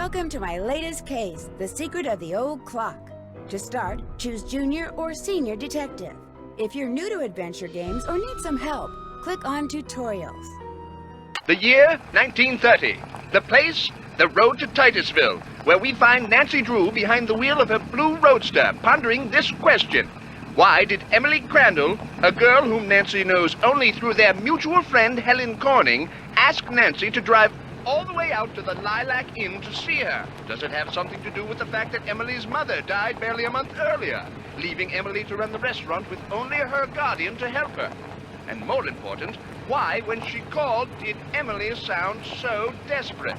Welcome to my latest case, The Secret of the Old Clock. To start, choose Junior or Senior Detective. If you're new to adventure games or need some help, click on Tutorials. The year, 1930. The place, the road to Titusville, where we find Nancy Drew behind the wheel of her blue roadster, pondering this question. Why did Emily Crandell, a girl whom Nancy knows only through their mutual friend Helen Corning, ask Nancy to drive all the way out to the Lilac Inn to see her? Does it have something to do with the fact that Emily's mother died barely a month earlier, leaving Emily to run the restaurant with only her guardian to help her? And more important, why, when she called, did Emily sound so desperate?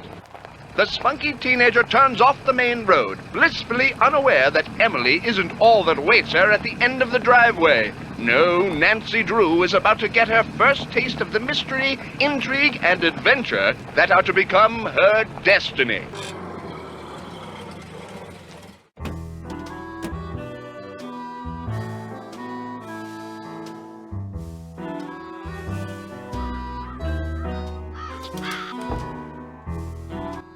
The spunky teenager turns off the main road, blissfully unaware that Emily isn't all that awaits her at the end of the driveway. No, Nancy Drew is about to get her first taste of the mystery, intrigue, and adventure that are to become her destiny.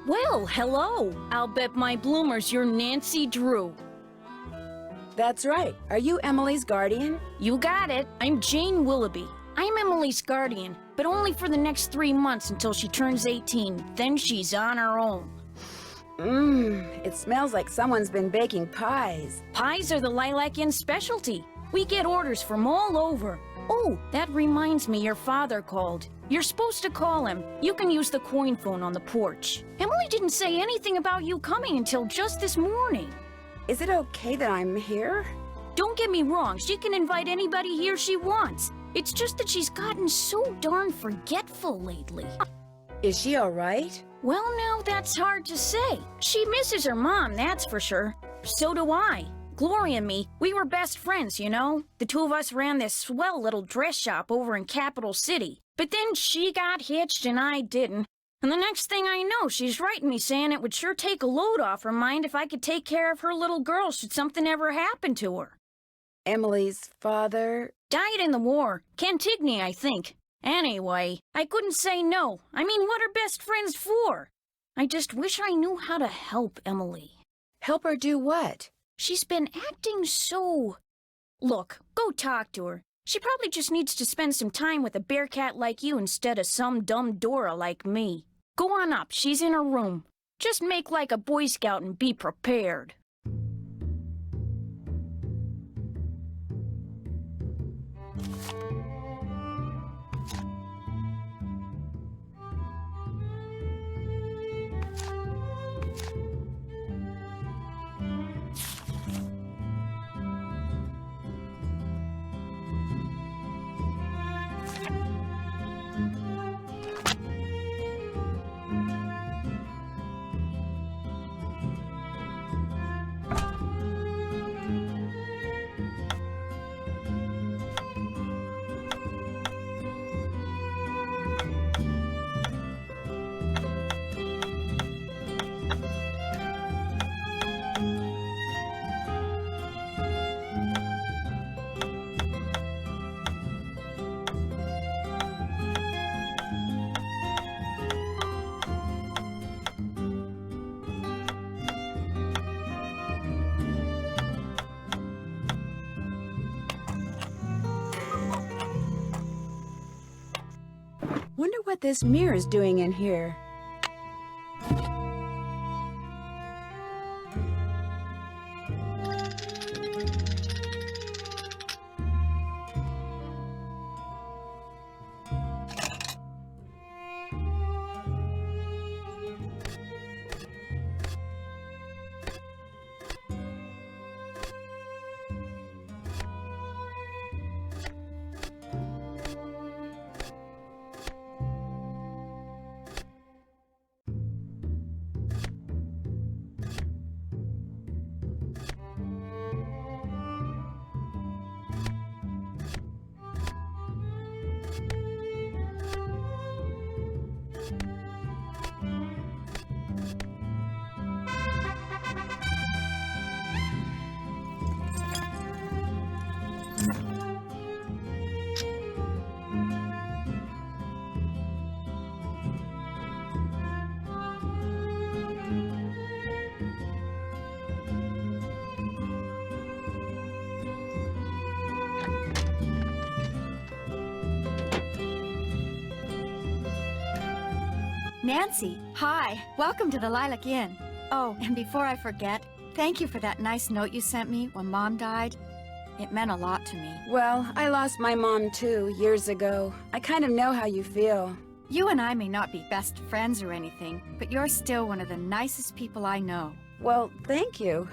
Well, hello. I'll bet my bloomers you're Nancy Drew. That's right. Are you Emily's guardian? You got it. I'm Jane Willoughby. I'm Emily's guardian, but only for the next 3 months until she turns 18. Then she's on her own. It smells like someone's been baking pies. Pies are the Lilac Inn specialty. We get orders from all over. Oh, that reminds me, your father called. You're supposed to call him. You can use the coin phone on the porch. Emily didn't say anything about you coming until just this morning. Is it okay that I'm here? Don't get me wrong, she can invite anybody here she wants. It's just that she's gotten so darn forgetful lately. Is she all right? Well, now that's hard to say. She misses her mom, that's for sure. So do I. Gloria and me, we were best friends, you know? The two of us ran this swell little dress shop over in Capital City. But then she got hitched and I didn't. And the next thing I know, she's writing me saying it would sure take a load off her mind if I could take care of her little girl should something ever happen to her. Emily's father? Died in the war. Cantigny, I think. Anyway, I couldn't say no. I mean, what are best friends for? I just wish I knew how to help Emily. Help her do what? She's been acting so... Look, go talk to her. She probably just needs to spend some time with a bear cat like you instead of some dumb Dora like me. Go on up, she's in her room. Just make like a Boy Scout and be prepared. Wonder what this mirror's doing in here. Nancy, hi. Welcome to the Lilac Inn. Oh, and before I forget, thank you for that nice note you sent me when Mom died. It meant a lot to me. Well, I lost my mom too, years ago. I kind of know how you feel. You and I may not be best friends or anything, but you're still one of the nicest people I know. Well, thank you.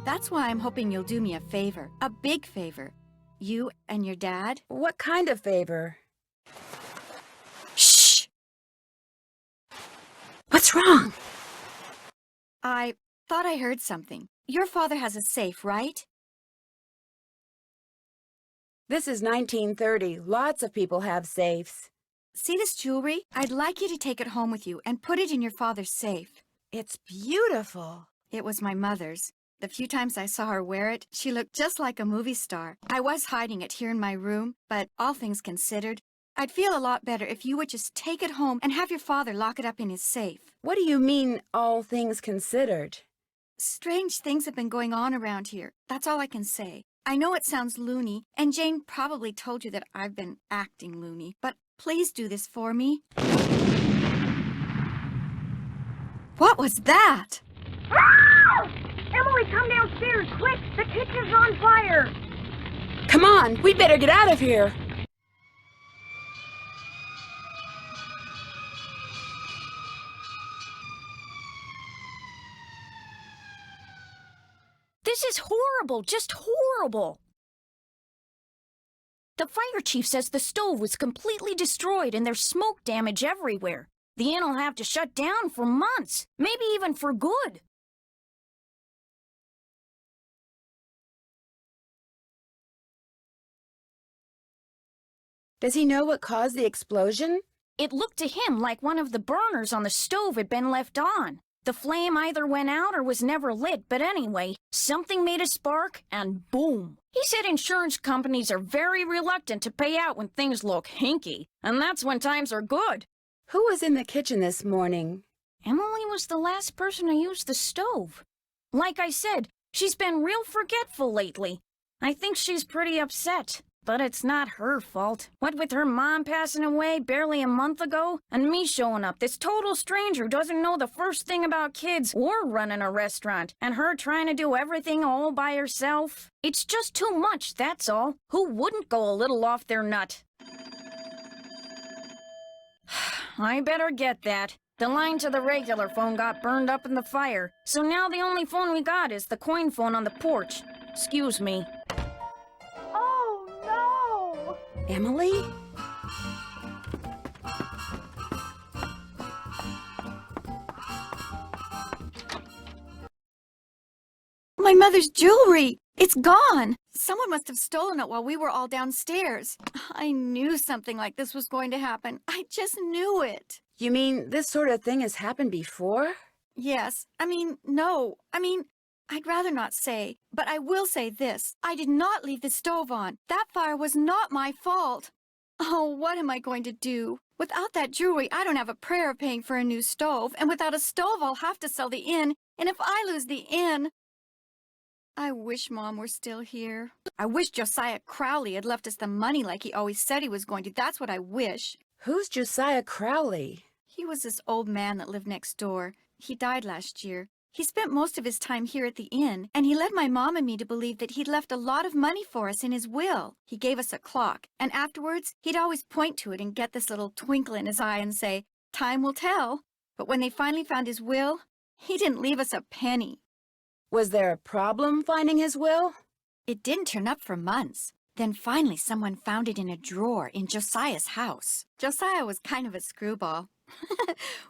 That's why I'm hoping you'll do me a favor. A big favor. You and your dad. What kind of favor? Shh! What's wrong? I thought I heard something. Your father has a safe, right? This is 1930. Lots of people have safes. See this jewelry? I'd like you to take it home with you and put it in your father's safe. It's beautiful. It was my mother's. The few times I saw her wear it, she looked just like a movie star. I was hiding it here in my room, but all things considered, I'd feel a lot better if you would just take it home and have your father lock it up in his safe. What do you mean, all things considered? Strange things have been going on around here. That's all I can say. I know it sounds loony, and Jane probably told you that I've been acting loony, but please do this for me. What was that? Emily, come downstairs, quick! The kitchen's on fire! Come on, we better get out of here. This is horrible, just horrible! The fire chief says the stove was completely destroyed and there's smoke damage everywhere. The inn will have to shut down for months, maybe even for good. Does he know what caused the explosion? It looked to him like one of the burners on the stove had been left on. The flame either went out or was never lit, but anyway, something made a spark, and boom. He said insurance companies are very reluctant to pay out when things look hinky, and that's when times are good. Who was in the kitchen this morning? Emily was the last person to use the stove. Like I said, she's been real forgetful lately. I think she's pretty upset. But it's not her fault. What with her mom passing away barely a month ago, and me showing up, this total stranger who doesn't know the first thing about kids or running a restaurant, and her trying to do everything all by herself. It's just too much, that's all. Who wouldn't go a little off their nut? I better get that. The line to the regular phone got burned up in the fire, so now the only phone we got is the coin phone on the porch. Excuse me. Emily? My mother's jewelry! It's gone! Someone must have stolen it while we were all downstairs. I knew something like this was going to happen. I just knew it. You mean this sort of thing has happened before? Yes. No. I'd rather not say, but I will say this. I did not leave the stove on. That fire was not my fault. Oh, what am I going to do? Without that jewelry, I don't have a prayer of paying for a new stove, and without a stove, I'll have to sell the inn, and if I lose the inn... I wish Mom were still here. I wish Josiah Crowley had left us the money like he always said he was going to. That's what I wish. Who's Josiah Crowley? He was this old man that lived next door. He died last year. He spent most of his time here at the inn, and he led my mom and me to believe that he'd left a lot of money for us in his will. He gave us a clock, and afterwards, he'd always point to it and get this little twinkle in his eye and say, "Time will tell." But when they finally found his will, he didn't leave us a penny. Was there a problem finding his will? It didn't turn up for months. Then finally someone found it in a drawer in Josiah's house. Josiah was kind of a screwball.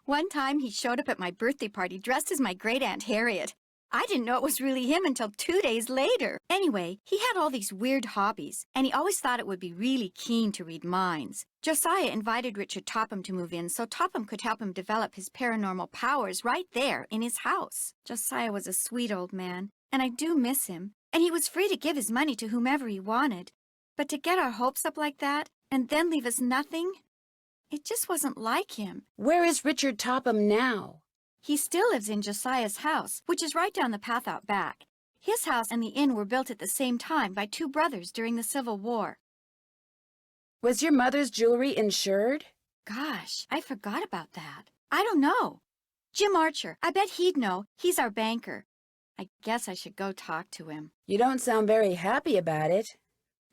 One time he showed up at my birthday party dressed as my great-aunt Harriet. I didn't know it was really him until 2 days later. Anyway, he had all these weird hobbies, and he always thought it would be really keen to read minds. Josiah invited Richard Topham to move in so Topham could help him develop his paranormal powers right there in his house. Josiah was a sweet old man, and I do miss him. And he was free to give his money to whomever he wanted. But to get our hopes up like that, and then leave us nothing, it just wasn't like him. Where is Richard Topham now? He still lives in Josiah's house, which is right down the path out back. His house and the inn were built at the same time by two brothers during the Civil War. Was your mother's jewelry insured? Gosh, I forgot about that. I don't know. Jim Archer, I bet he'd know. He's our banker. I guess I should go talk to him. You don't sound very happy about it.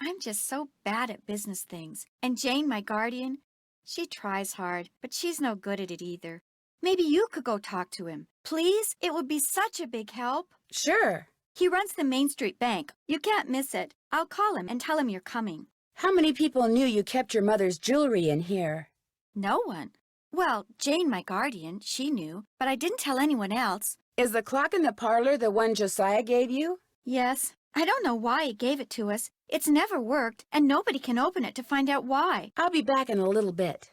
I'm just so bad at business things. And Jane, my guardian, she tries hard, but she's no good at it either. Maybe you could go talk to him. Please? It would be such a big help. Sure. He runs the Main Street Bank. You can't miss it. I'll call him and tell him you're coming. How many people knew you kept your mother's jewelry in here? No one. Well, Jane, my guardian, she knew, but I didn't tell anyone else. Is the clock in the parlor the one Josiah gave you? Yes. I don't know why he gave it to us. It's never worked, and nobody can open it to find out why. I'll be back in a little bit.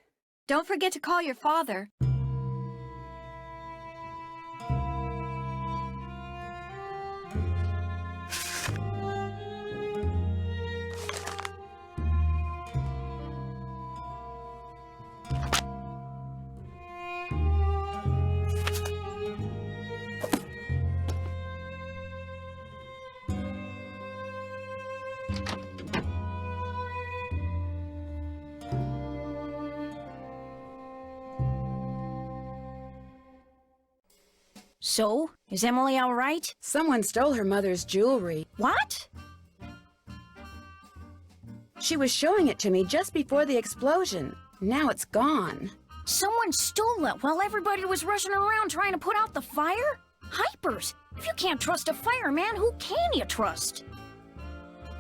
Don't forget to call your father. So, is Emily all right? Someone stole her mother's jewelry. What? She was showing it to me just before the explosion. Now it's gone. Someone stole it while everybody was rushing around trying to put out the fire? Hypers! If you can't trust a fireman, who can you trust?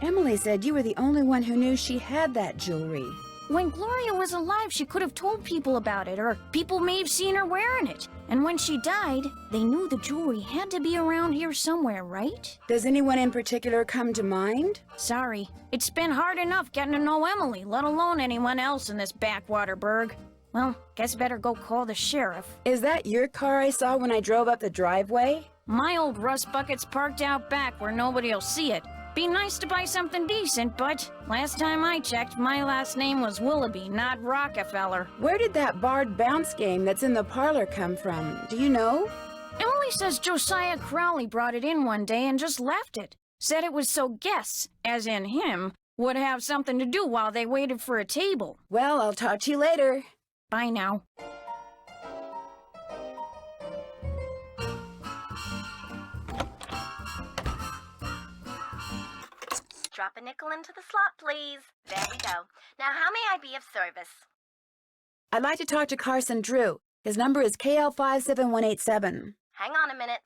Emily said you were the only one who knew she had that jewelry. When Gloria was alive, she could have told people about it, or people may have seen her wearing it. And when she died, they knew the jewelry had to be around here somewhere, right? Does anyone in particular come to mind? Sorry. It's been hard enough getting to know Emily, let alone anyone else in this backwater burg. Well, guess better go call the sheriff. Is that your car I saw when I drove up the driveway? My old rust bucket's parked out back where nobody'll see it. Be nice to buy something decent, but last time I checked, my last name was Willoughby, not Rockefeller. Where did that barred bounce game that's in the parlor come from? Do you know? Emily says Josiah Crowley brought it in one day and just left it. Said it was so guests, as in him, would have something to do while they waited for a table. Well, I'll talk to you later. Bye now. Drop a nickel into the slot, please. There we go. Now, how may I be of service? I'd like to talk to Carson Drew. His number is KL57187. Hang on a minute.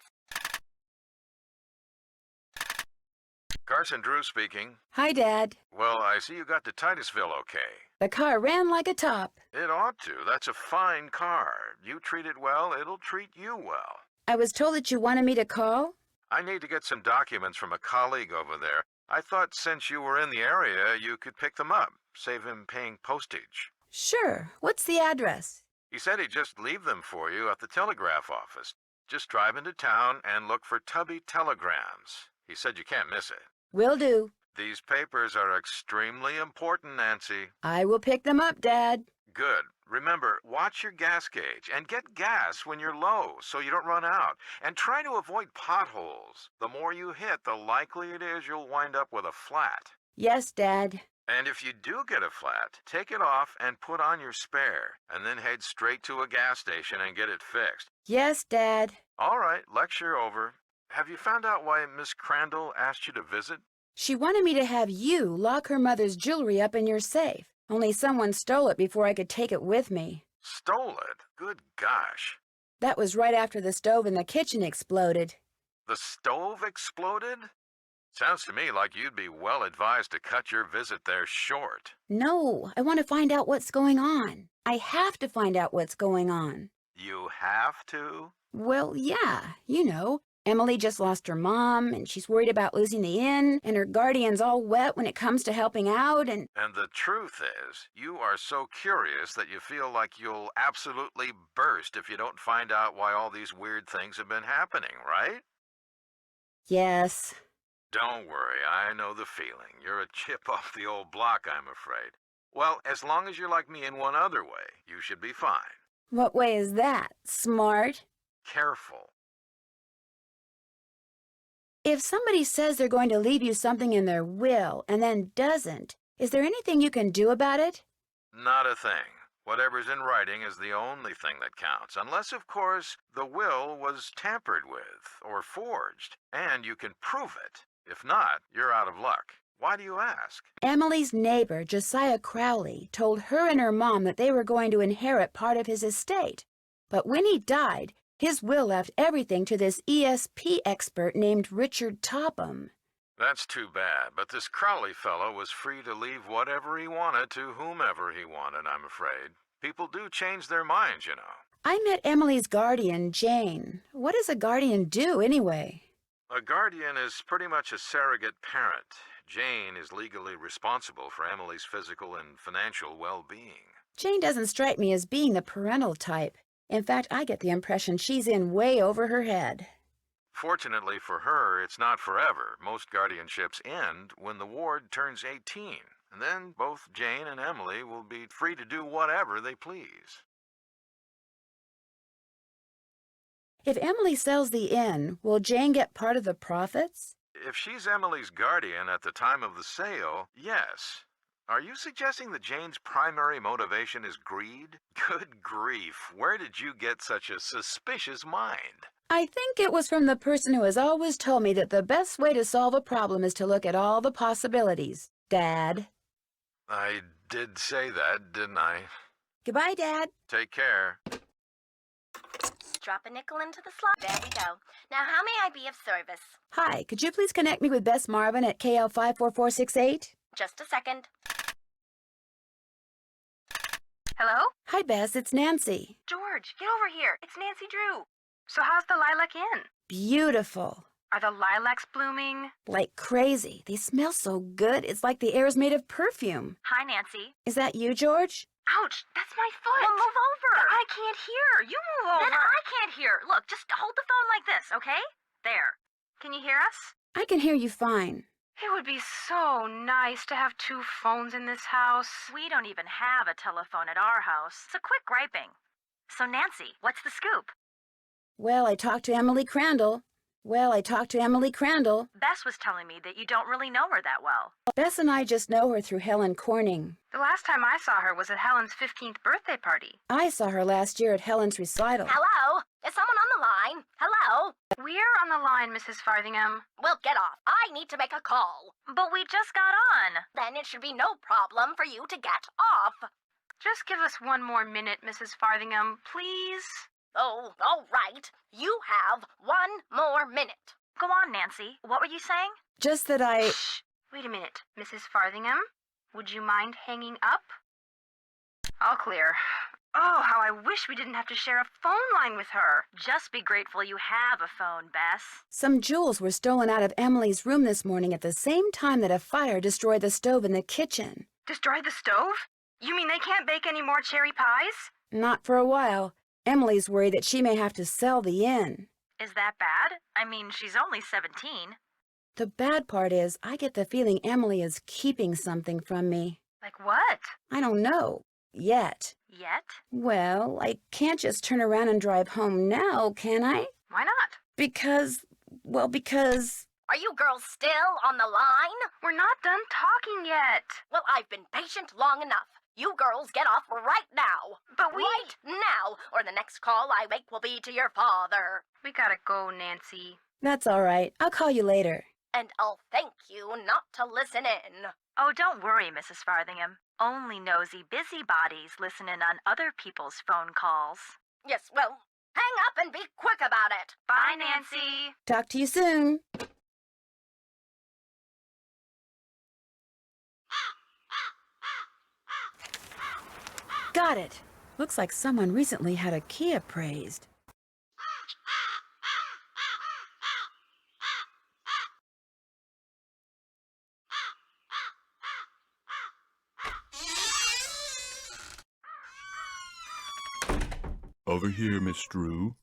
Carson Drew speaking. Hi, Dad. Well, I see you got to Titusville okay. The car ran like a top. It ought to. That's a fine car. You treat it well, it'll treat you well. I was told that you wanted me to call. I need to get some documents from a colleague over there. I thought since you were in the area, you could pick them up, save him paying postage. Sure. What's the address? He said he'd just leave them for you at the telegraph office. Just drive into town and look for Tubby Telegrams. He said you can't miss it. Will do. These papers are extremely important, Nancy. I will pick them up, Dad. Good. Remember, watch your gas gauge and get gas when you're low so you don't run out. And try to avoid potholes. The more you hit, the likely it is you'll wind up with a flat. Yes, Dad. And if you do get a flat, take it off and put on your spare, and then head straight to a gas station and get it fixed. Yes, Dad. All right, lecture over. Have you found out why Miss Crandell asked you to visit? She wanted me to have you lock her mother's jewelry up in your safe. Only someone stole it before I could take it with me. Stole it? Good gosh. That was right after the stove in the kitchen exploded. The stove exploded? Sounds to me like you'd be well advised to cut your visit there short. No, I want to find out what's going on. I have to find out what's going on. You have to? Well, yeah, you know. Emily just lost her mom, and she's worried about losing the inn, and her guardian's all wet when it comes to helping out, and... And the truth is, you are so curious that you feel like you'll absolutely burst if you don't find out why all these weird things have been happening, right? Yes. Don't worry, I know the feeling. You're a chip off the old block, I'm afraid. Well, as long as you're like me in one other way, you should be fine. What way is that? Smart? Careful. If somebody says they're going to leave you something in their will and then doesn't, is there anything you can do about it? Not a thing. Whatever's in writing is the only thing that counts, unless, of course, the will was tampered with or forged, and you can prove it. If not, you're out of luck. Why do you ask? Emily's neighbor, Josiah Crowley, told her and her mom that they were going to inherit part of his estate. But when he died, his will left everything to this ESP expert named Richard Topham. That's too bad, but this Crowley fellow was free to leave whatever he wanted to whomever he wanted, I'm afraid. People do change their minds, you know. I met Emily's guardian, Jane. What does a guardian do, anyway? A guardian is pretty much a surrogate parent. Jane is legally responsible for Emily's physical and financial well-being. Jane doesn't strike me as being the parental type. In fact, I get the impression she's in way over her head. Fortunately for her, it's not forever. Most guardianships end when the ward turns 18, and then both Jane and Emily will be free to do whatever they please. If Emily sells the inn, will Jane get part of the profits? If she's Emily's guardian at the time of the sale, yes. Are you suggesting that Jane's primary motivation is greed? Good grief, where did you get such a suspicious mind? I think it was from the person who has always told me that the best way to solve a problem is to look at all the possibilities. Dad. I did say that, didn't I? Goodbye, Dad. Take care. Drop a nickel into the slot. There we go. Now, how may I be of service? Hi, could you please connect me with Bess Marvin at KL54468? Just a second. Hello? Hi, Bess, it's Nancy. George, get over here. It's Nancy Drew. So how's the Lilac Inn? Beautiful. Are the lilacs blooming? Like crazy. They smell so good. It's like the air's made of perfume. Hi, Nancy. Is that you, George? Ouch, that's my foot. Well, move over. But I can't hear. You move over. Then I can't hear. Look, just hold the phone like this, okay? There. Can you hear us? I can hear you fine. It would be so nice to have two phones in this house. We don't even have a telephone at our house. So quit griping. So Nancy, what's the scoop? Well, I talked to Emily Crandell. Bess was telling me that you don't really know her that well. Bess and I just know her through Helen Corning. The last time I saw her was at Helen's 15th birthday party. I saw her last year at Helen's recital. Hello? Is someone on the line? Hello? We're on the line, Mrs. Farthingham. Well, get off. I need to make a call. But we just got on. Then it should be no problem for you to get off. Just give us one more minute, Mrs. Farthingham, please. Oh, all right. You have 1 more minute. Go on, Nancy. What were you saying? Just that I... Shh. Wait a minute. Mrs. Farthingham, would you mind hanging up? All clear. Oh, how I wish we didn't have to share a phone line with her. Just be grateful you have a phone, Bess. Some jewels were stolen out of Emily's room this morning at the same time that a fire destroyed the stove in the kitchen. Destroyed the stove? You mean they can't bake any more cherry pies? Not for a while. Emily's worried that she may have to sell the inn. Is that bad? I mean, she's only 17. The bad part is, I get the feeling Emily is keeping something from me. Like what? I don't know. Yet. Yet? Well, I can't just turn around and drive home now, can I? Why not? Because... Are you girls still on the line? We're not done talking yet. Well, I've been patient long enough. You girls get off right now. But Right now, or the next call I make will be to your father. We gotta go, Nancy. That's all right. I'll call you later. And I'll thank you not to listen in. Oh, don't worry, Mrs. Farthingham. Only nosy busybodies listen in on other people's phone calls. Yes, well, hang up and be quick about it. Bye, Nancy. Talk to you soon. Got it. Looks like someone recently had a key appraised. Over here, Miss Drew.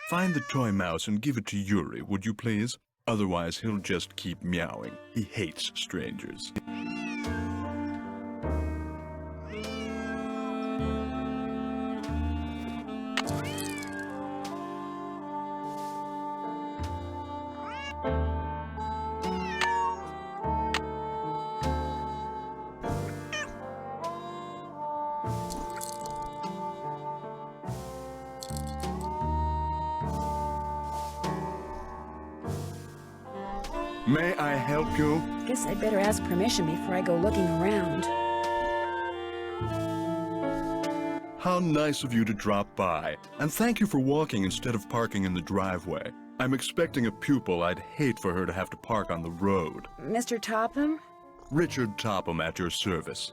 Find the toy mouse and give it to Yuri, would you please? Otherwise, he'll just keep meowing. He hates strangers. May I help you? Guess I'd better ask permission before I go looking around. How nice of you to drop by. And thank you for walking instead of parking in the driveway. I'm expecting a pupil. I'd hate for her to have to park on the road. Mr. Topham? Richard Topham at your service.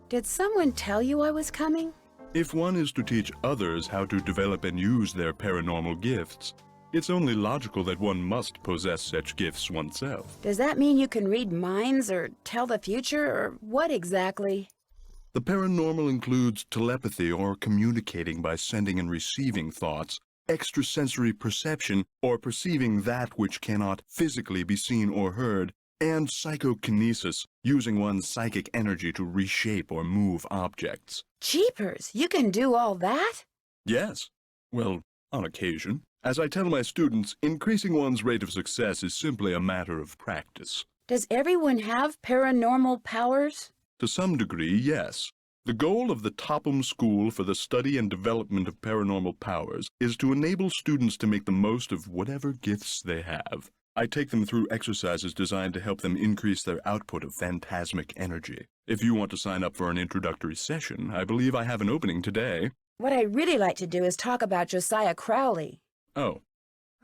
Did someone tell you I was coming? If one is to teach others how to develop and use their paranormal gifts, it's only logical that one must possess such gifts oneself. Does that mean you can read minds or tell the future, or what exactly? The paranormal includes telepathy or communicating by sending and receiving thoughts, extrasensory perception or perceiving that which cannot physically be seen or heard, and psychokinesis, using one's psychic energy to reshape or move objects. Jeepers, you can do all that? Yes. Well, on occasion. As I tell my students, increasing one's rate of success is simply a matter of practice. Does everyone have paranormal powers? To some degree, yes. The goal of the Topham School for the Study and Development of Paranormal Powers is to enable students to make the most of whatever gifts they have. I take them through exercises designed to help them increase their output of phantasmic energy. If you want to sign up for an introductory session, I believe I have an opening today. What I'd really like to do is talk about Josiah Crowley. Oh,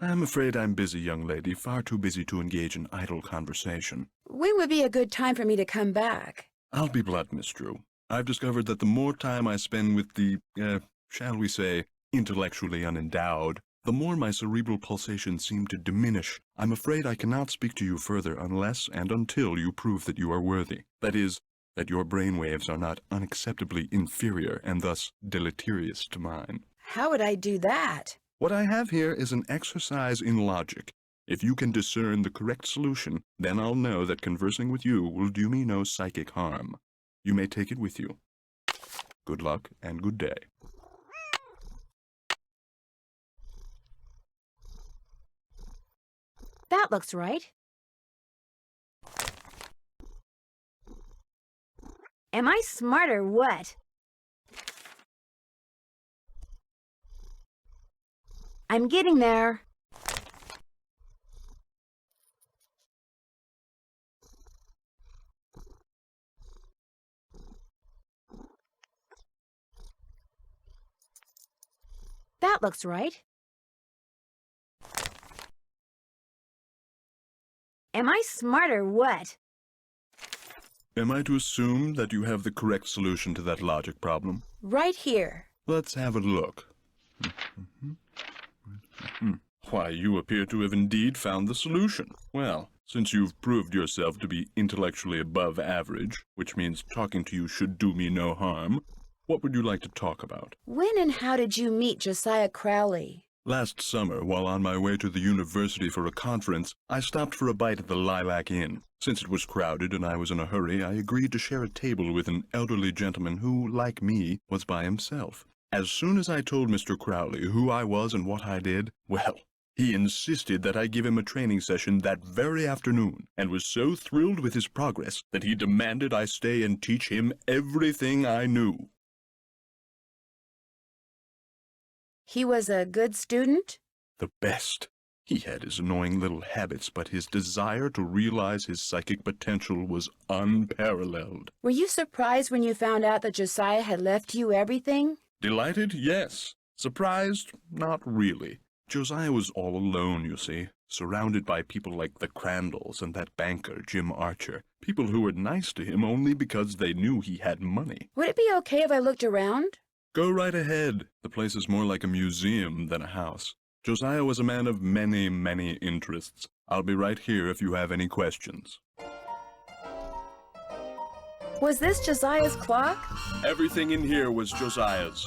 I'm afraid I'm busy, young lady, far too busy to engage in idle conversation. When would be a good time for me to come back? I'll be blunt, Miss Drew. I've discovered that the more time I spend with the, shall we say, intellectually unendowed, the more my cerebral pulsations seem to diminish. I'm afraid I cannot speak to you further unless and until you prove that you are worthy. That is, that your brainwaves are not unacceptably inferior and thus deleterious to mine. How would I do that? What I have here is an exercise in logic. If you can discern the correct solution, then I'll know that conversing with you will do me no psychic harm. You may take it with you. Good luck and good day. That looks right. Am I smart or what? I'm getting there. That looks right. Am I smart or what? Am I to assume that you have the correct solution to that logic problem? Right here. Let's have a look. Why, you appear to have indeed found the solution. Well, since you've proved yourself to be intellectually above average, which means talking to you should do me no harm, what would you like to talk about? When and how did you meet Josiah Crowley? Last summer, while on my way to the university for a conference, I stopped for a bite at the Lilac Inn. Since it was crowded and I was in a hurry, I agreed to share a table with an elderly gentleman who, like me, was by himself. As soon as I told Mr. Crowley who I was and what I did, well, he insisted that I give him a training session that very afternoon, and was so thrilled with his progress that he demanded I stay and teach him everything I knew. He was a good student? The best. He had his annoying little habits, but his desire to realize his psychic potential was unparalleled. Were you surprised when you found out that Josiah had left you everything? Delighted? Yes. Surprised? Not really. Josiah was all alone, you see, surrounded by people like the Crandells and that banker, Jim Archer. People who were nice to him only because they knew he had money. Would it be okay if I looked around? Go right ahead. The place is more like a museum than a house. Josiah was a man of many, many interests. I'll be right here if you have any questions. Was this Josiah's clock? Everything in here was Josiah's.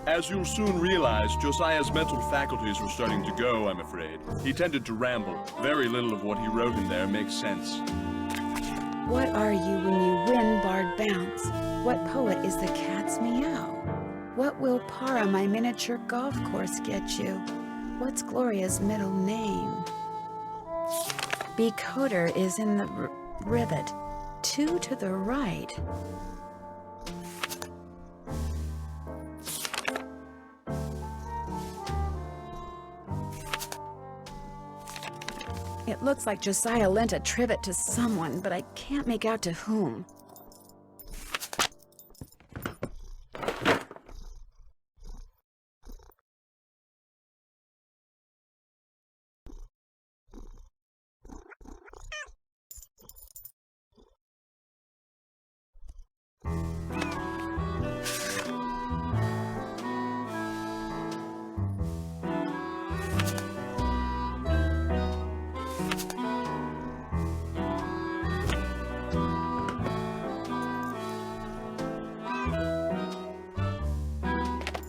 As you'll soon realize, Josiah's mental faculties were starting to go, I'm afraid. He tended to ramble. Very little of what he wrote in there makes sense. What are you when you win barred bounce? What poet is the cat's meow? What will para my miniature golf course get you? What's Gloria's middle name? Becoder is in the rivet. 2 to the right. It looks like Josiah lent a trivet to someone, but I can't make out to whom.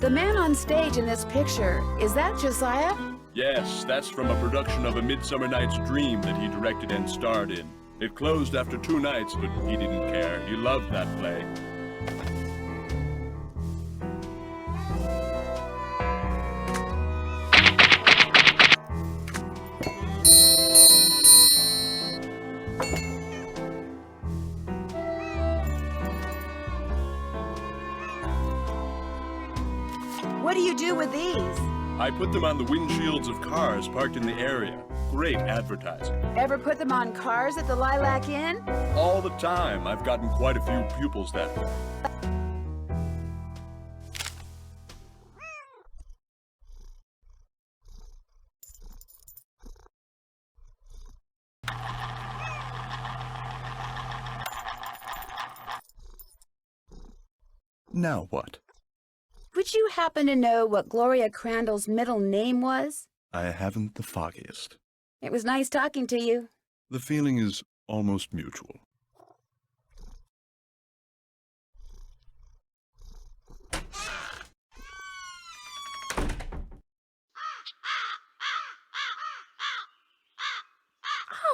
The man on stage in this picture, is that Josiah? Yes, that's from a production of A Midsummer Night's Dream that he directed and starred in. It closed after 2 nights, but he didn't care. He loved that play. What do you do with these? I put them on the windshields of cars parked in the area. Great advertising. Ever put them on cars at the Lilac Inn? All the time. I've gotten quite a few pupils that way. Now what? Would you happen to know what Gloria Crandell's middle name was? I haven't the foggiest. It was nice talking to you. The feeling is almost mutual.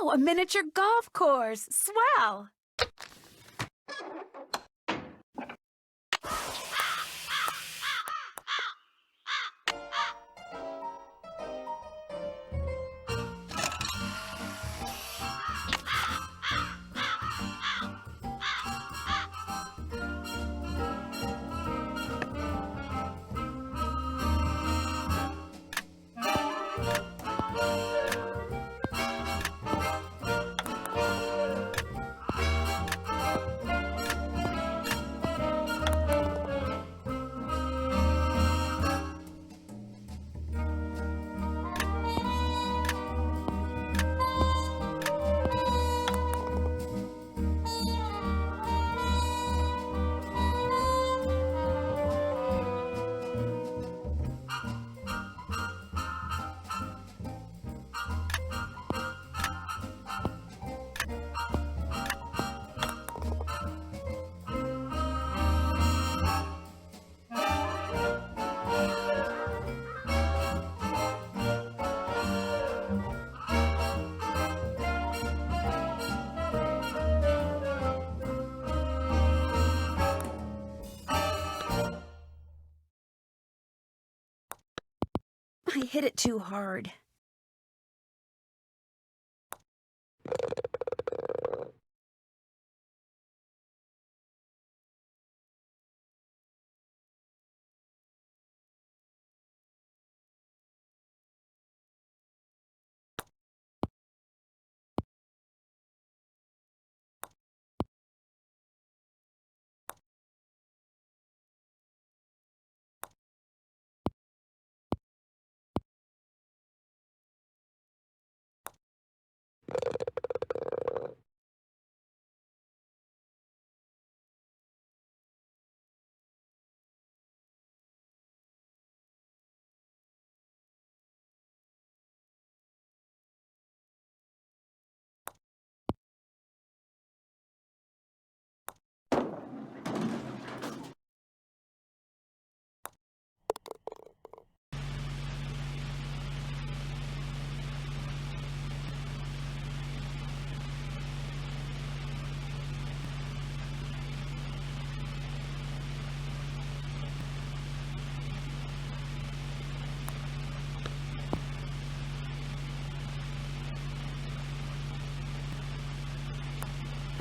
Oh, a miniature golf course. Swell. I hit it too hard.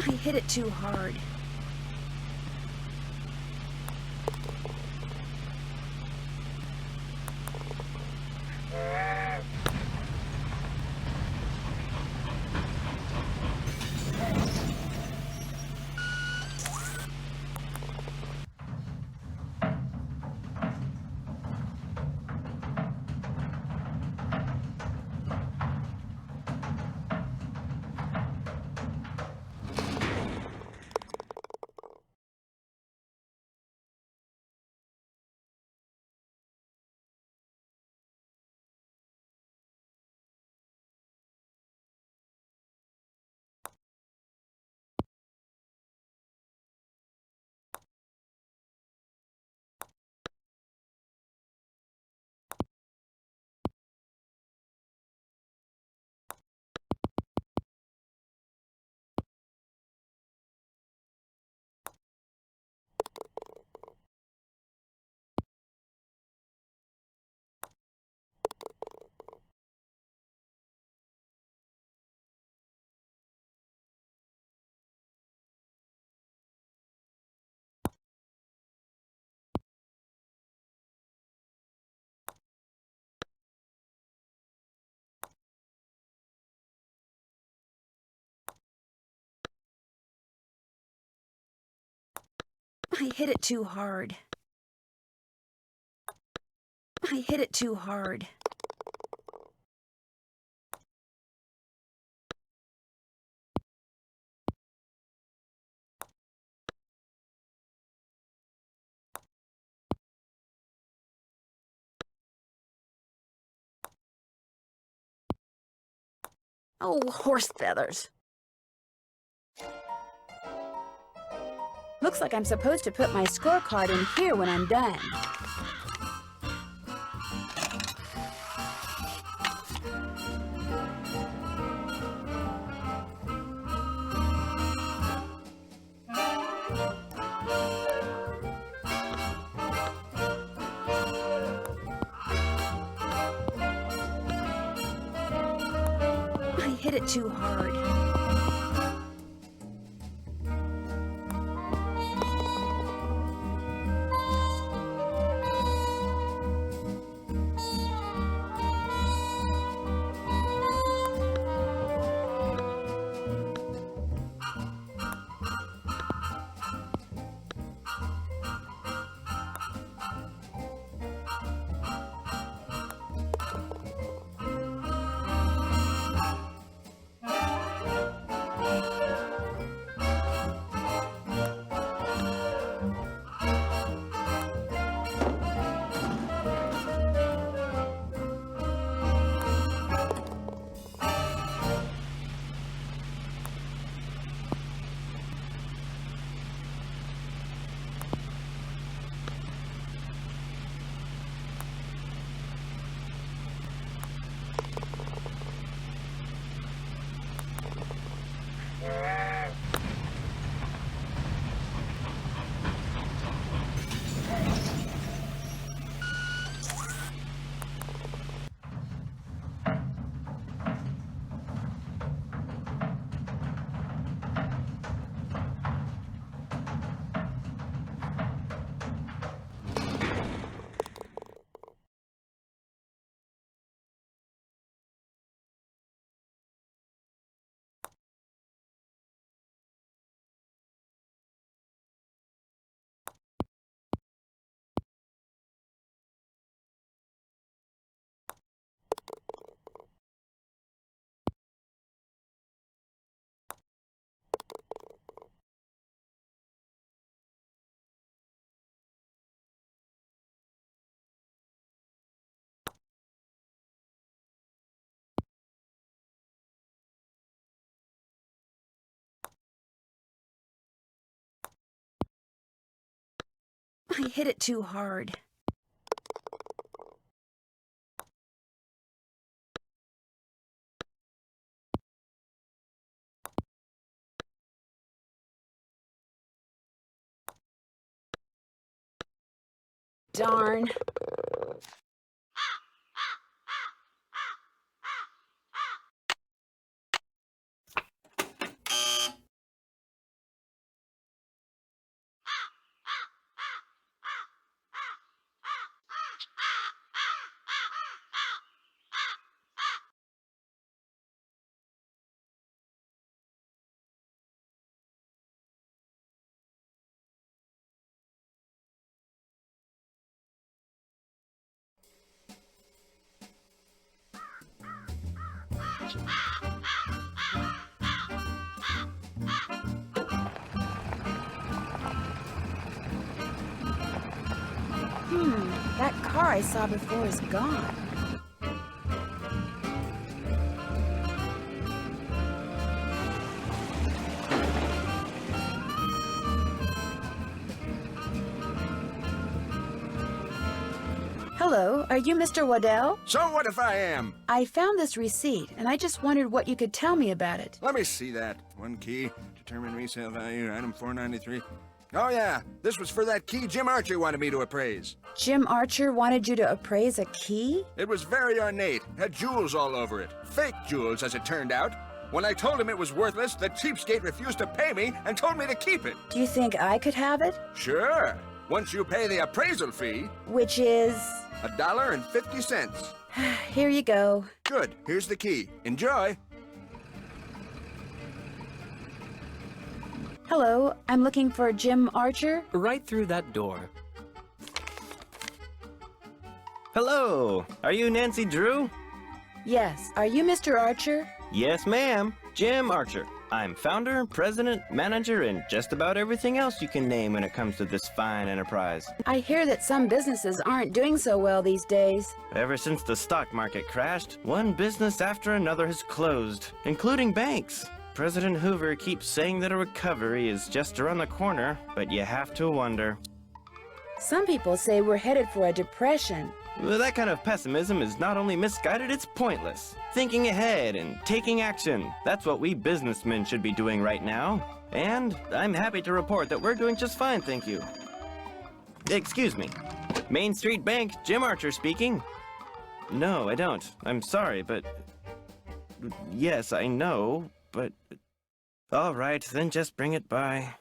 I hit it too hard. I hit it too hard. I hit it too hard. Oh, horse feathers. Looks like I'm supposed to put my scorecard in here when I'm done. I hit it too hard. I hit it too hard. Darn. That car I saw before is gone. Hello, are you Mr. Waddell? So what if I am? I found this receipt, and I just wondered what you could tell me about it. Let me see that. One key, determined resale value, item 493. Oh yeah, this was for that key Jim Archer wanted me to appraise. Jim Archer wanted you to appraise a key? It was very ornate, had jewels all over it. Fake jewels, as it turned out. When I told him it was worthless, the cheapskate refused to pay me and told me to keep it. Do you think I could have it? Sure, once you pay the appraisal fee. Which is... $1.50. Here you go. Good, here's the key. Enjoy. Hello, I'm looking for Jim Archer. Right through that door. Hello, are you Nancy Drew? Yes, are you Mr. Archer? Yes, ma'am. Jim Archer. I'm founder, president, manager, and just about everything else you can name when it comes to this fine enterprise. I hear that some businesses aren't doing so well these days. Ever since the stock market crashed, one business after another has closed, including banks. President Hoover keeps saying that a recovery is just around the corner, but you have to wonder. Some people say we're headed for a depression. Well, that kind of pessimism is not only misguided, it's pointless. Thinking ahead and taking action, that's what we businessmen should be doing right now. And I'm happy to report that we're doing just fine, thank you. Excuse me. Main Street Bank, Jim Archer speaking. No, I don't. I'm sorry, but... Yes, I know, but... All right, then just bring it by.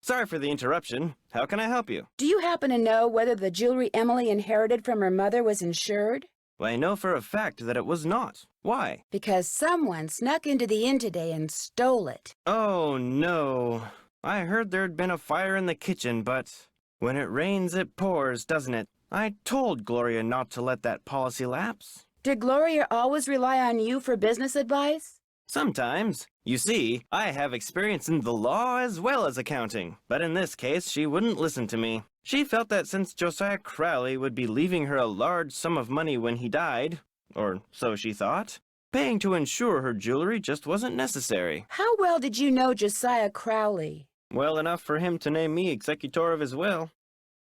Sorry for the interruption. How can I help you? Do you happen to know whether the jewelry Emily inherited from her mother was insured? Well, I know for a fact that it was not. Why? Because someone snuck into the inn today and stole it. Oh, no. I heard there'd been a fire in the kitchen, but when it rains, it pours, doesn't it? I told Gloria not to let that policy lapse. Did Gloria always rely on you for business advice? Sometimes. You see, I have experience in the law as well as accounting, but in this case, she wouldn't listen to me. She felt that since Josiah Crowley would be leaving her a large sum of money when he died, or so she thought, paying to insure her jewelry just wasn't necessary. How well did you know Josiah Crowley? Well enough for him to name me executor of his will.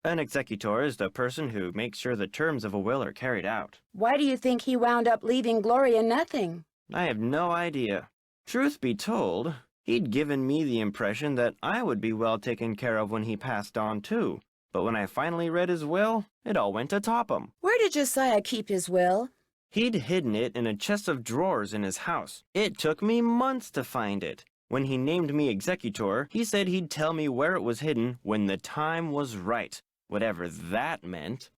An executor is the person who makes sure the terms of a will are carried out. Why do you think he wound up leaving Gloria nothing? I have no idea. Truth be told, he'd given me the impression that I would be well taken care of when he passed on too. But when I finally read his will, it all went to Topham. Where did Josiah keep his will? He'd hidden it in a chest of drawers in his house. It took me months to find it. When he named me executor, he said he'd tell me where it was hidden when the time was right, whatever that meant.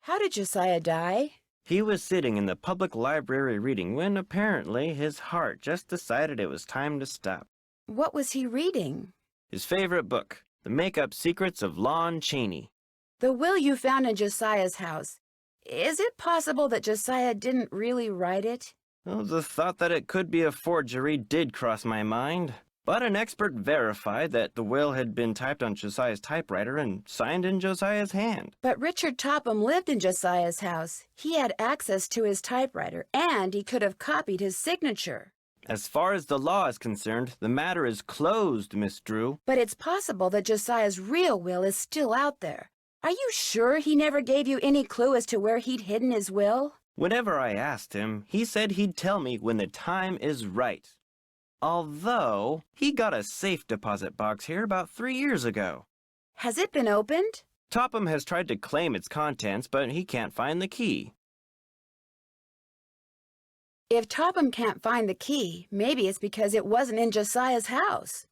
How did Josiah die? He was sitting in the public library reading when, apparently, his heart just decided it was time to stop. What was he reading? His favorite book, The Make-Up Secrets of Lon Chaney. The will you found in Josiah's house. Is it possible that Josiah didn't really write it? Well, the thought that it could be a forgery did cross my mind. But an expert verified that the will had been typed on Josiah's typewriter and signed in Josiah's hand. But Richard Topham lived in Josiah's house. He had access to his typewriter, and he could have copied his signature. As far as the law is concerned, the matter is closed, Miss Drew. But it's possible that Josiah's real will is still out there. Are you sure he never gave you any clue as to where he'd hidden his will? Whenever I asked him, he said he'd tell me when the time is right. Although, he got a safe deposit box here about 3 years ago. Has it been opened? Topham has tried to claim its contents, but he can't find the key. If Topham can't find the key, maybe it's because it wasn't in Josiah's house.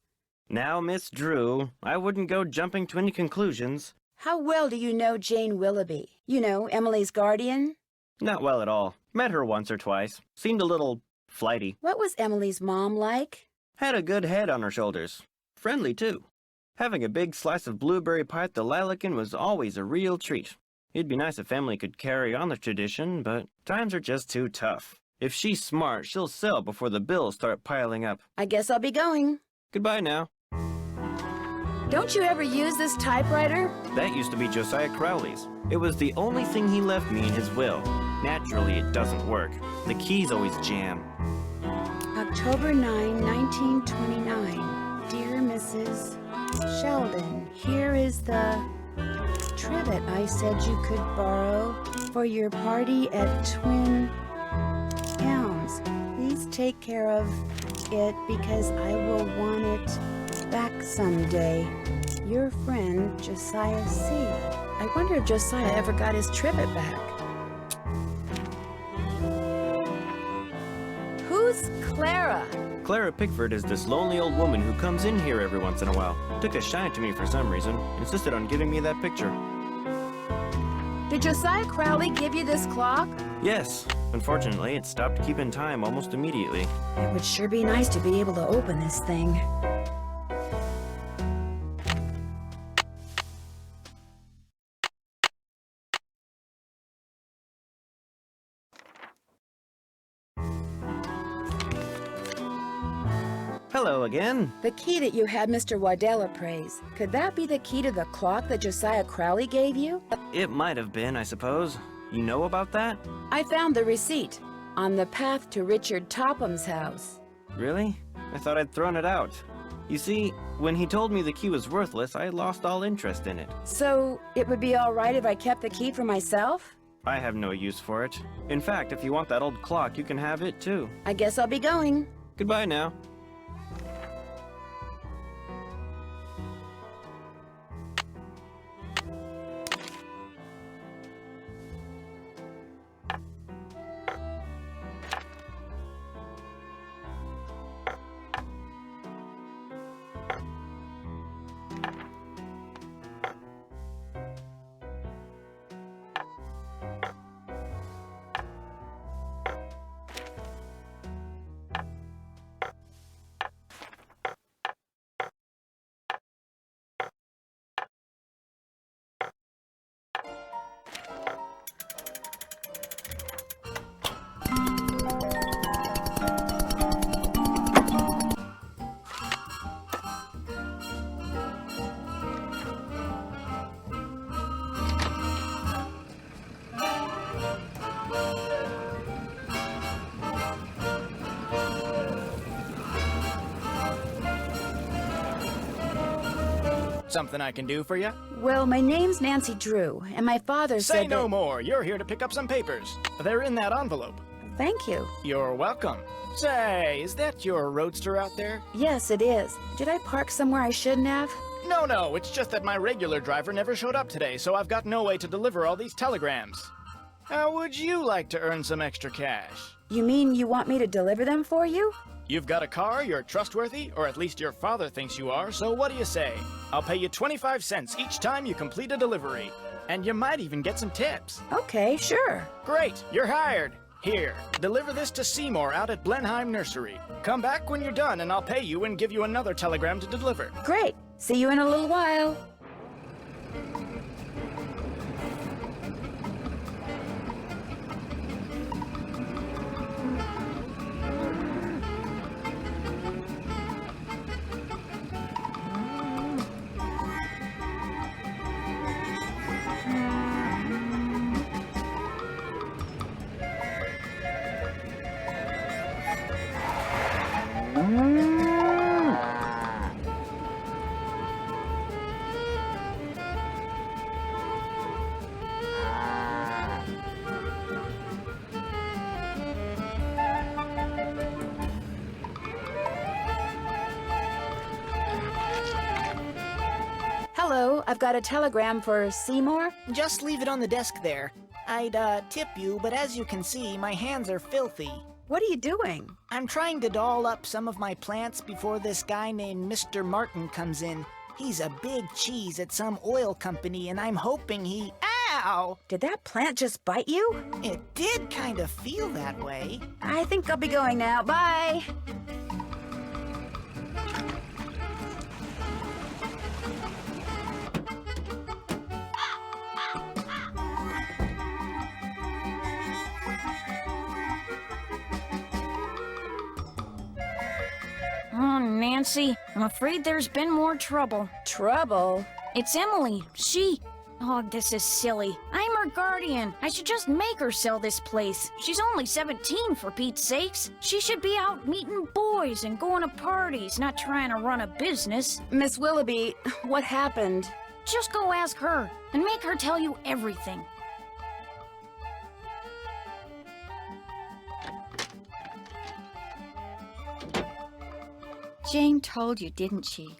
Now, Miss Drew, I wouldn't go jumping to any conclusions. How well do you know Jane Willoughby? You know, Emily's guardian? Not well at all. Met her once or twice. Seemed a little flighty. What was Emily's mom like? Had a good head on her shoulders. Friendly, too. Having a big slice of blueberry pie at the Lilac Inn was always a real treat. It'd be nice if family could carry on the tradition, but times are just too tough. If she's smart, she'll sell before the bills start piling up. I guess I'll be going. Goodbye now. Don't you ever use this typewriter? That used to be Josiah Crowley's. It was the only thing he left me in his will. Naturally, it doesn't work. The keys always jam. October 9, 1929. Dear Mrs. Sheldon, here is the trivet I said you could borrow for your party at Twin Elms. Please take care of it because I will want it back someday. Your friend, Josiah C. I wonder if Josiah ever got his trivet back. Who's Clara? Clara Pickford is this lonely old woman who comes in here every once in a while. Took a shine to me for some reason. Insisted on giving me that picture. Did Josiah Crowley give you this clock? Yes. Unfortunately, it stopped keeping time almost immediately. It would sure be nice to be able to open this thing. Hello again. The key that you had Mr. Waddell appraise. Could that be the key to the clock that Josiah Crowley gave you? It might have been, I suppose. You know about that? I found the receipt on the path to Richard Topham's house. Really? I thought I'd thrown it out. You see, when he told me the key was worthless, I lost all interest in it. So, it would be all right if I kept the key for myself? I have no use for it. In fact, if you want that old clock, you can have it too. I guess I'll be going. Goodbye now. Something I can do for you? Well, my name's Nancy Drew, and my father said Say no that... more. You're here to pick up some papers. They're in that envelope. Thank you. You're welcome. Say, is that your roadster out there? Yes, it is. Did I park somewhere I shouldn't have? No, it's just that my regular driver never showed up today, so I've got no way to deliver all these telegrams. How would you like to earn some extra cash? You mean you want me to deliver them for you? You've got a car, you're trustworthy, or at least your father thinks you are, so what do you say? I'll pay you 25 cents each time you complete a delivery. And you might even get some tips. Okay, sure. Great, you're hired. Here, deliver this to Seymour out at Blenheim Nursery. Come back when you're done and I'll pay you and give you another telegram to deliver. Great. See you in a little while. Hello, I've got a telegram for Seymour. Just leave it on the desk there. I'd, tip you, but as you can see, my hands are filthy. What are you doing? I'm trying to doll up some of my plants before this guy named Mr. Martin comes in. He's a big cheese at some oil company, and I'm hoping he... Ow! Did that plant just bite you? It did kind of feel that way. I think I'll be going now. Bye! Oh, Nancy, I'm afraid there's been more trouble. Trouble? It's Emily. Oh, this is silly. I'm her guardian. I should just make her sell this place. She's only 17, for Pete's sakes. She should be out meeting boys and going to parties, not trying to run a business. Miss Willoughby, what happened? Just go ask her and make her tell you everything. Jane told you, didn't she?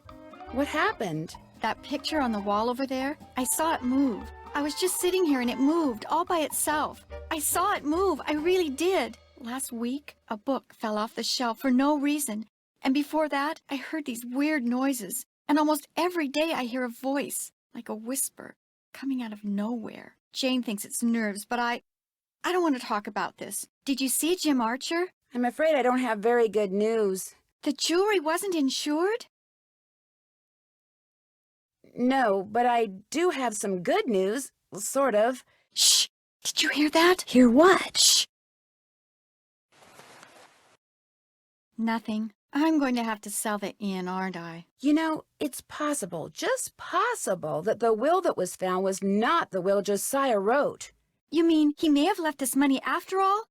What happened? That picture on the wall over there, I saw it move. I was just sitting here and it moved all by itself. I saw it move, I really did. Last week, a book fell off the shelf for no reason. And before that, I heard these weird noises. And almost every day I hear a voice, like a whisper, coming out of nowhere. Jane thinks it's nerves, but I don't want to talk about this. Did you see Jim Archer? I'm afraid I don't have very good news. The jewelry wasn't insured? No, but I do have some good news, sort of. Shh! Did you hear that? Hear what? Shh! Nothing. I'm going to have to sell the inn, aren't I? You know, it's possible, just possible, that the will that was found was not the will Josiah wrote. You mean he may have left us money after all?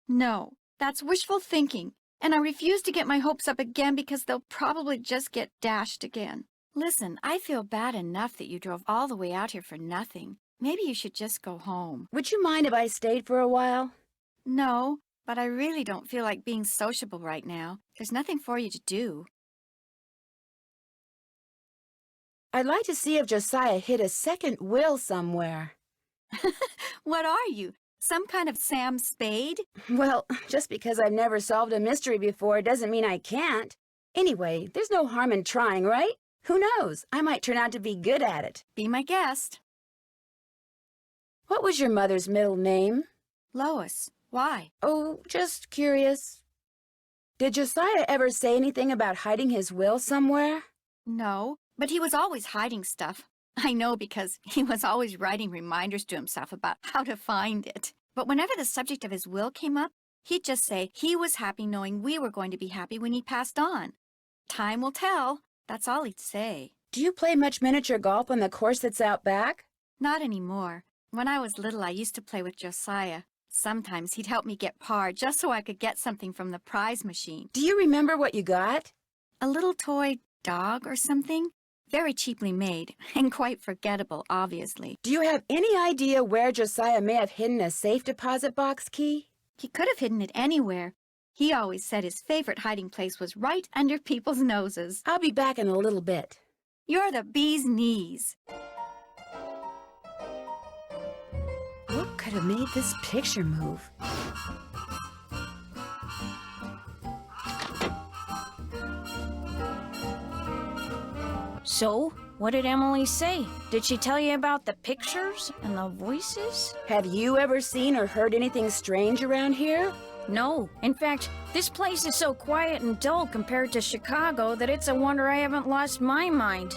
No, that's wishful thinking. And I refuse to get my hopes up again because they'll probably just get dashed again. Listen, I feel bad enough that you drove all the way out here for nothing. Maybe you should just go home. Would you mind if I stayed for a while? No, but I really don't feel like being sociable right now. There's nothing for you to do. I'd like to see if Josiah hid a second will somewhere. What are you? Some kind of Sam Spade? Well, just because I've never solved a mystery before doesn't mean I can't. Anyway, there's no harm in trying, right? Who knows? I might turn out to be good at it. Be my guest. What was your mother's middle name? Lois. Why? Oh, just curious. Did Josiah ever say anything about hiding his will somewhere? No, but he was always hiding stuff. I know because he was always writing reminders to himself about how to find it. But whenever the subject of his will came up, he'd just say he was happy knowing we were going to be happy when he passed on. Time will tell. That's all he'd say. Do you play much miniature golf on the course that's out back? Not anymore. When I was little, I used to play with Josiah. Sometimes he'd help me get par just so I could get something from the prize machine. Do you remember what you got? A little toy dog or something. Very cheaply made, and quite forgettable, obviously. Do you have any idea where Josiah may have hidden a safe deposit box key? He could have hidden it anywhere. He always said his favorite hiding place was right under people's noses. I'll be back in a little bit. You're the bee's knees. What could have made this picture move? So, what did Emily say? Did she tell you about the pictures and the voices? Have you ever seen or heard anything strange around here? No. In fact, this place is so quiet and dull compared to Chicago that it's a wonder I haven't lost my mind.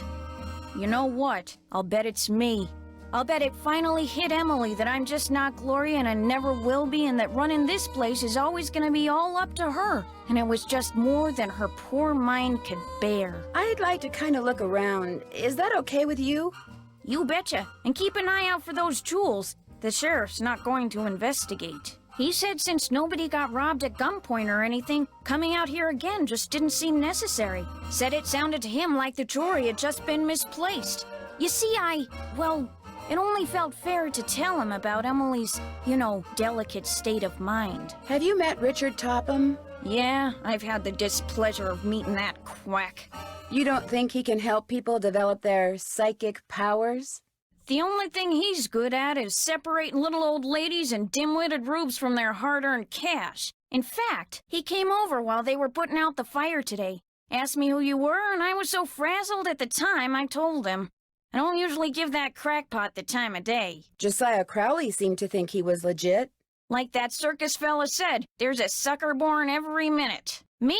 You know what? I'll bet it's me. I'll bet it finally hit Emily that I'm just not Gloria and I never will be, and that running this place is always gonna be all up to her. And it was just more than her poor mind could bear. I'd like to kind of look around. Is that okay with you? You betcha. And keep an eye out for those jewels. The sheriff's not going to investigate. He said since nobody got robbed at gunpoint or anything, coming out here again just didn't seem necessary. Said it sounded to him like the jewelry had just been misplaced. You see, it only felt fair to tell him about Emily's, delicate state of mind. Have you met Richard Topham? Yeah, I've had the displeasure of meeting that quack. You don't think he can help people develop their psychic powers? The only thing he's good at is separating little old ladies and dim-witted rubes from their hard-earned cash. In fact, he came over while they were putting out the fire today. Asked me who you were, and I was so frazzled at the time I told him. I don't usually give that crackpot the time of day. Josiah Crowley seemed to think he was legit. Like that circus fella said, there's a sucker born every minute. Me?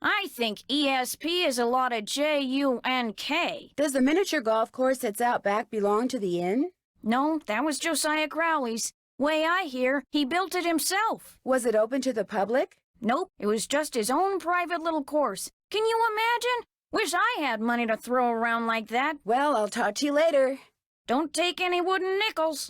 I think ESP is a lot of J-U-N-K. Does the miniature golf course that's out back belong to the inn? No, that was Josiah Crowley's. Way I hear, he built it himself. Was it open to the public? Nope, it was just his own private little course. Can you imagine? Wish I had money to throw around like that. Well, I'll talk to you later. Don't take any wooden nickels.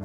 I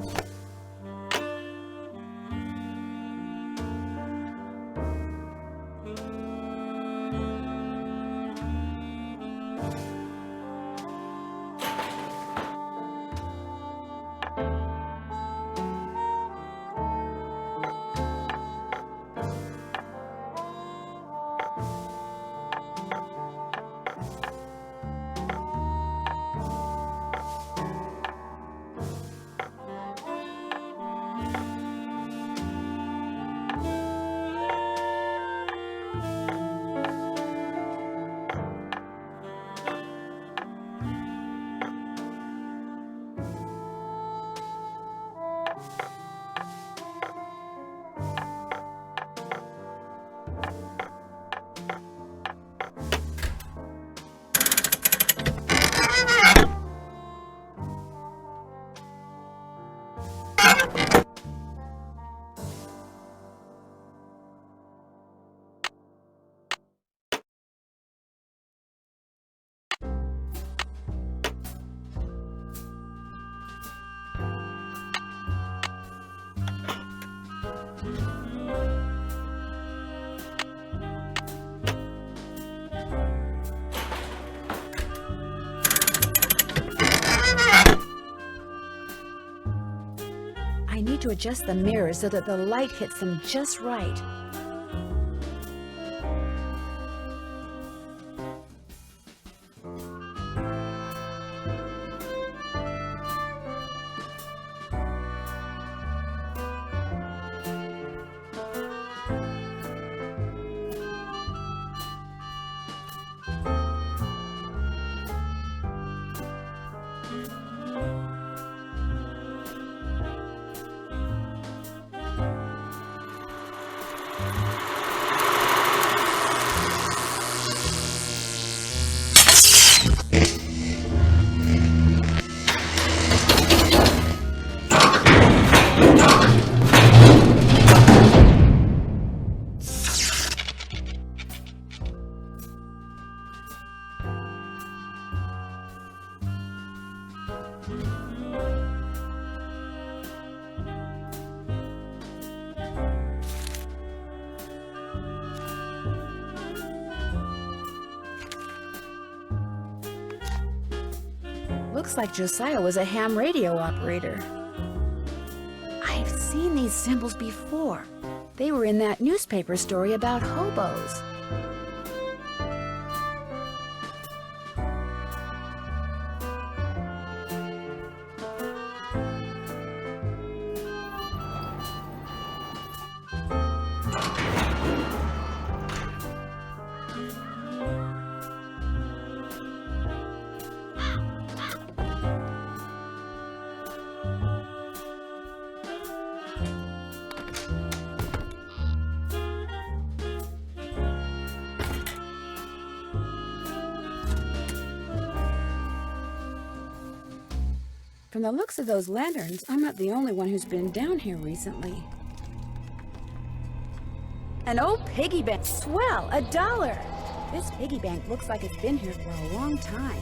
need to adjust the mirrors so that the light hits them just right. Looks like Josiah was a ham radio operator. I've seen these symbols before. They were in that newspaper story about hobos. From the looks of those lanterns, I'm not the only one who's been down here recently. An old piggy bank. Swell, $1. This piggy bank looks like it's been here for a long time.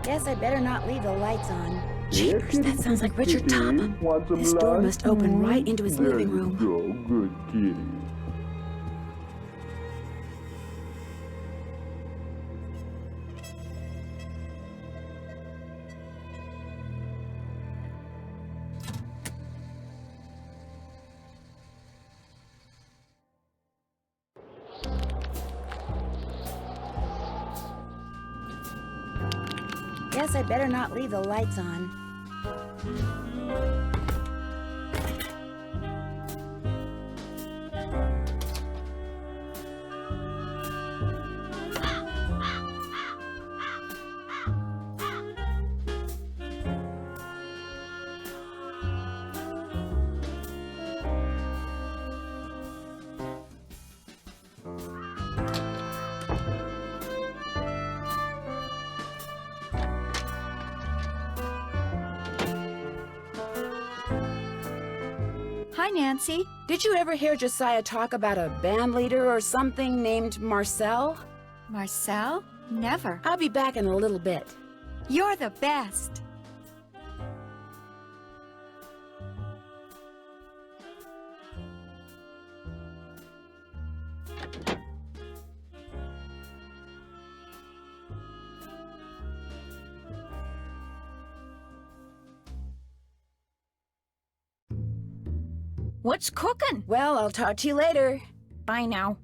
Guess I better not leave the lights on. Jeepers, that sounds like Richard Topham. This door must open right into his living room. There you go, good kitty. Guess I better not leave the lights on. Hi, Nancy. Did you ever hear Josiah talk about a band leader or something named Marcel? Marcel? Never. I'll be back in a little bit. You're the best. What's cooking? Well, I'll talk to you later. Bye now.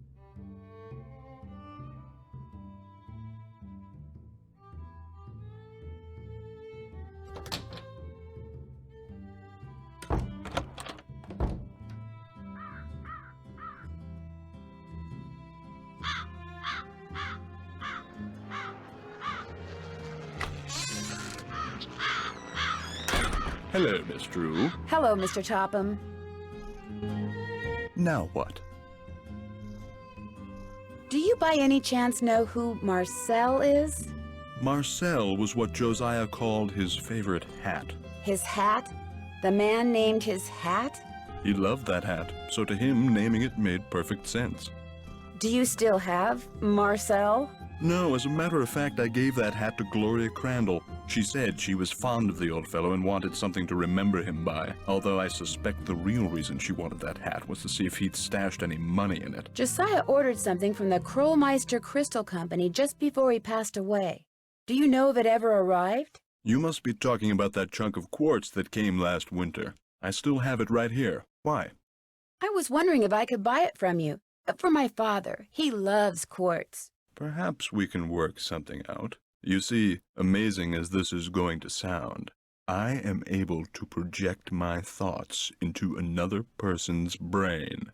Hello, Miss Drew. Hello, Mr. Topham. Now what? Do you by any chance know who Marcel is? Marcel was what Josiah called his favorite hat. His hat? The man named his hat? He loved that hat, so to him, naming it made perfect sense. Do you still have Marcel? No, as a matter of fact, I gave that hat to Clara Crandell. She said she was fond of the old fellow and wanted something to remember him by, although I suspect the real reason she wanted that hat was to see if he'd stashed any money in it. Josiah ordered something from the Krollmeister Crystal Company just before he passed away. Do you know if it ever arrived? You must be talking about that chunk of quartz that came last winter. I still have it right here. Why? I was wondering if I could buy it from you. For my father. He loves quartz. Perhaps we can work something out. You see, amazing as this is going to sound, I am able to project my thoughts into another person's brain.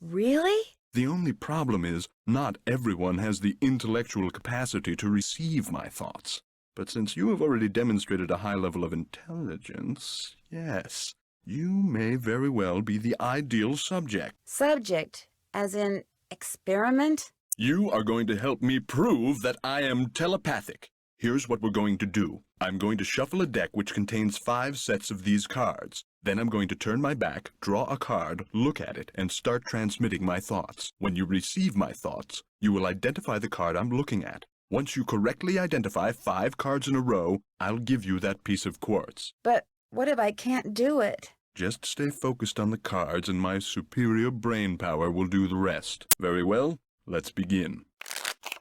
Really? The only problem is, not everyone has the intellectual capacity to receive my thoughts. But since you have already demonstrated a high level of intelligence, yes, you may very well be the ideal subject. Subject? As in experiment? You are going to help me prove that I am telepathic. Here's what we're going to do. I'm going to shuffle a deck which contains 5 sets of these cards. Then I'm going to turn my back, draw a card, look at it, and start transmitting my thoughts. When you receive my thoughts, you will identify the card I'm looking at. Once you correctly identify 5 cards in a row, I'll give you that piece of quartz. But what if I can't do it? Just stay focused on the cards and my superior brain power will do the rest. Very well, let's begin.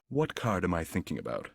What card am I thinking about?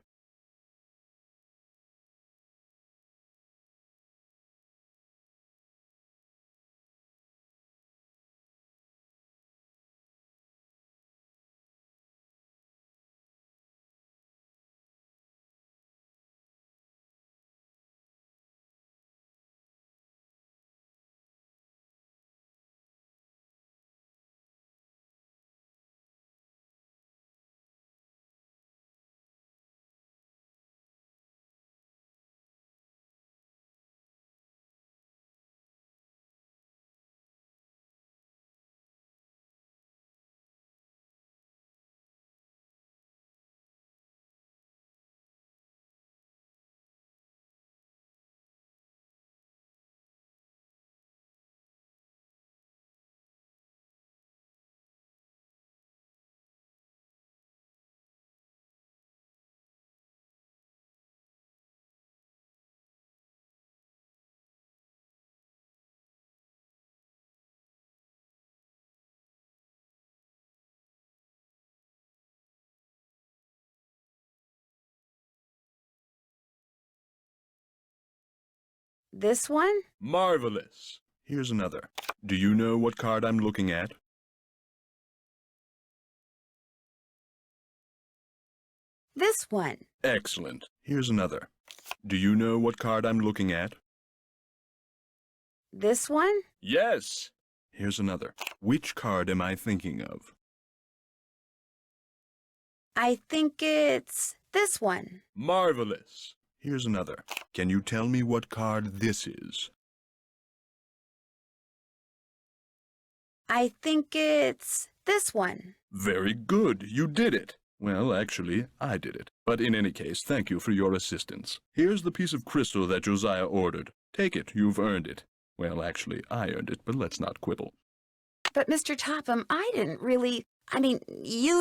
This one? Marvelous. Here's another. Do you know what card I'm looking at? This one. Excellent. Here's another. Do you know what card I'm looking at? This one? Yes. Here's another. Which card am I thinking of? I think it's this one. Marvelous. Here's another. Can you tell me what card this is? I think it's this one. Very good. You did it. Well, actually, I did it. But in any case, thank you for your assistance. Here's the piece of crystal that Josiah ordered. Take it. You've earned it. Well, actually, I earned it, but let's not quibble. But, Mr. Topham, you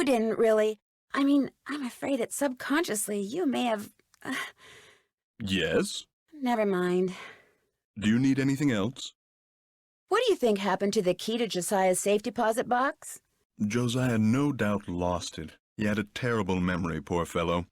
didn't really. I'm afraid that subconsciously you may have... Yes? Never mind. Do you need anything else? What do you think happened to the key to Josiah's safe deposit box? Josiah no doubt lost it. He had a terrible memory, poor fellow.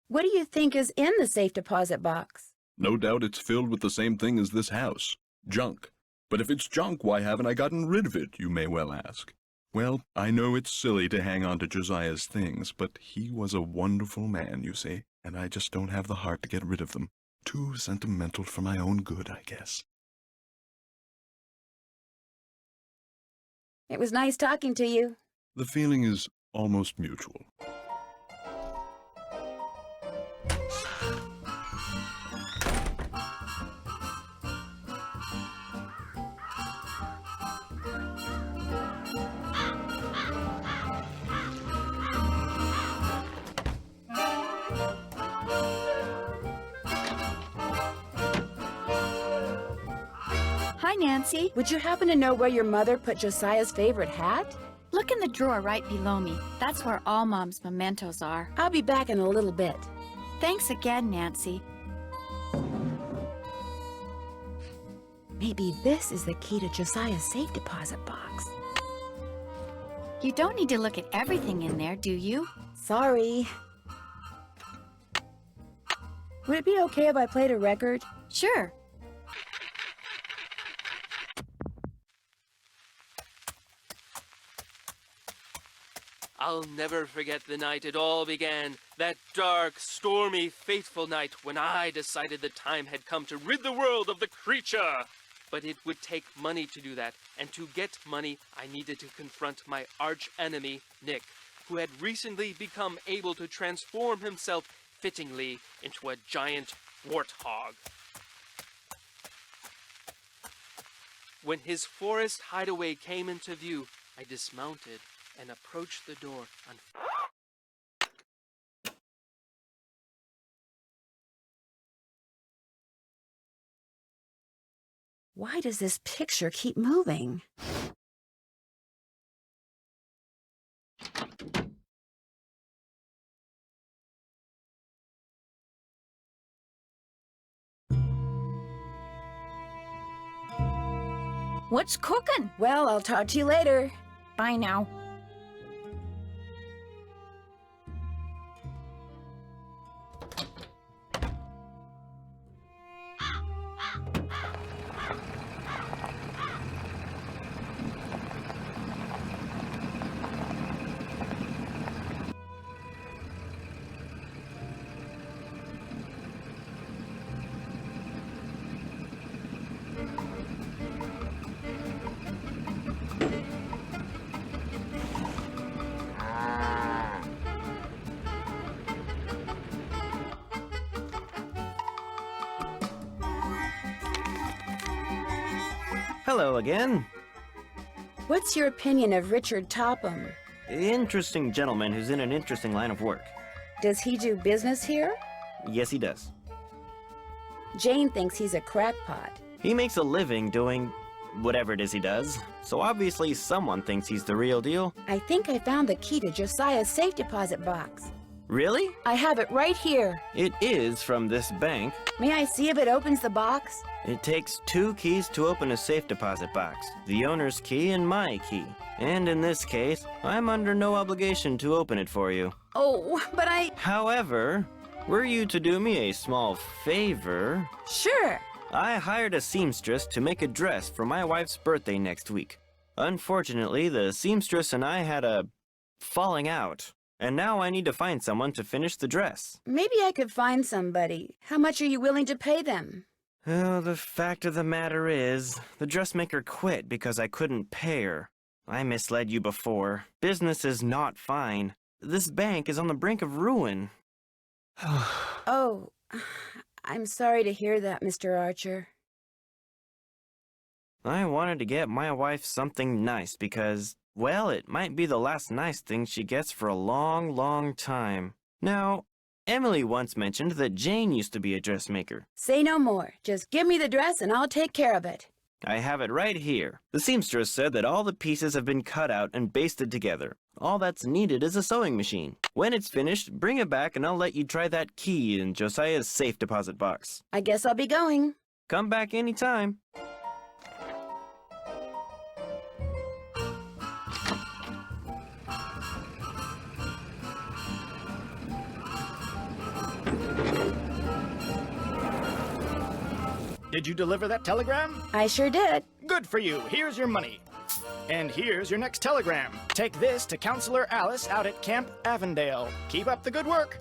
What do you think is in the safe deposit box? No doubt it's filled with the same thing as this house. Junk. But if it's junk, why haven't I gotten rid of it, you may well ask. Well, I know it's silly to hang on to Josiah's things, but he was a wonderful man, you see, and I just don't have the heart to get rid of them. Too sentimental for my own good, I guess. It was nice talking to you. The feeling is almost mutual. Hi, Nancy. Would you happen to know where your mother put Josiah's favorite hat? Look in the drawer right below me. That's where all Mom's mementos are. I'll be back in a little bit. Thanks again, Nancy. Maybe this is the key to Josiah's safe deposit box. You don't need to look at everything in there, do you? Sorry. Would it be okay if I played a record? Sure. I'll never forget the night it all began, that dark, stormy, fateful night when I decided the time had come to rid the world of the creature. But it would take money to do that, and to get money, I needed to confront my arch-enemy, Nick, who had recently become able to transform himself fittingly into a giant warthog. When his forest hideaway came into view, I dismounted and approached the door on... Why does this picture keep moving? What's cooking? Well, I'll talk to you later. Bye now. Hello again. What's your opinion of Richard Topham? Interesting gentleman who's in an interesting line of work. Does he do business here? Yes, he does. Jane thinks he's a crackpot. He makes a living doing whatever it is he does, so obviously someone thinks he's the real deal. I think I found the key to Josiah's safe deposit box. Really? I have it right here. It is from this bank. May I see if it opens the box? It takes 2 keys to open a safe deposit box, the owner's key and my key. And in this case, I'm under no obligation to open it for you. Oh, but However, Were you to do me a small favor? Sure. I hired a seamstress to make a dress for my wife's birthday next week. Unfortunately, the seamstress and I had a falling out, and now I need to find someone to finish the dress. Maybe I could find somebody. How much are you willing to pay them? Oh, the fact of the matter is, the dressmaker quit because I couldn't pay her. I misled you before. Business is not fine. This bank is on the brink of ruin. Oh, I'm sorry to hear that, Mr. Archer. I wanted to get my wife something nice because, well, it might be the last nice thing she gets for a long, long time. Now, Emily once mentioned that Jane used to be a dressmaker. Say no more. Just give me the dress and I'll take care of it. I have it right here. The seamstress said that all the pieces have been cut out and basted together. All that's needed is a sewing machine. When it's finished, bring it back and I'll let you try that key in Josiah's safe deposit box. I guess I'll be going. Come back anytime. Did you deliver that telegram? I sure did. Good for you. Here's your money. And here's your next telegram. Take this to Counselor Alice out at Camp Avondale. Keep up the good work.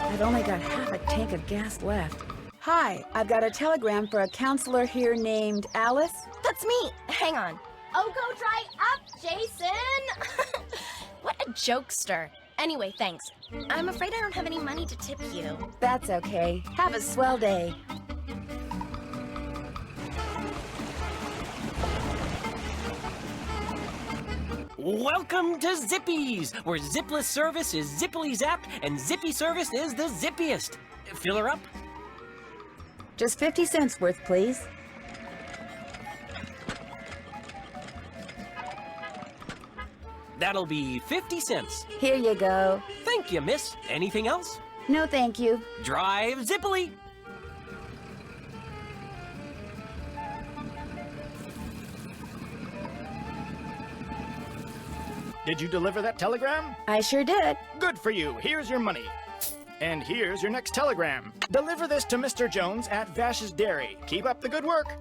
I've only got half a tank of gas left. Hi, I've got a telegram for a counselor here named Alice. That's me. Hang on. Oh, go dry up, Jason! What a jokester. Anyway, thanks. I'm afraid I don't have any money to tip you. That's okay. Have a swell day. Welcome to Zippy's, where zipless service is zippily zapped and zippy service is the zippiest. Fill her up? Just 50 cents worth, please. That'll be 50 cents. Here you go. Thank you, miss. Anything else? No, thank you. Drive zippily. Did you deliver that telegram? I sure did. Good for you. Here's your money. And here's your next telegram. Deliver this to Mr. Jones at Vash's Dairy. Keep up the good work.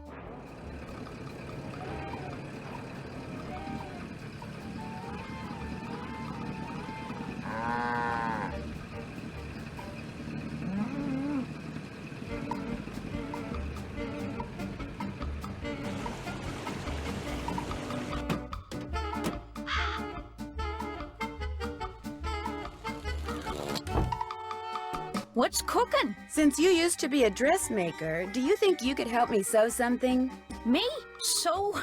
What's cooking? Since you used to be a dressmaker, do you think you could help me sew something? Me? Sew?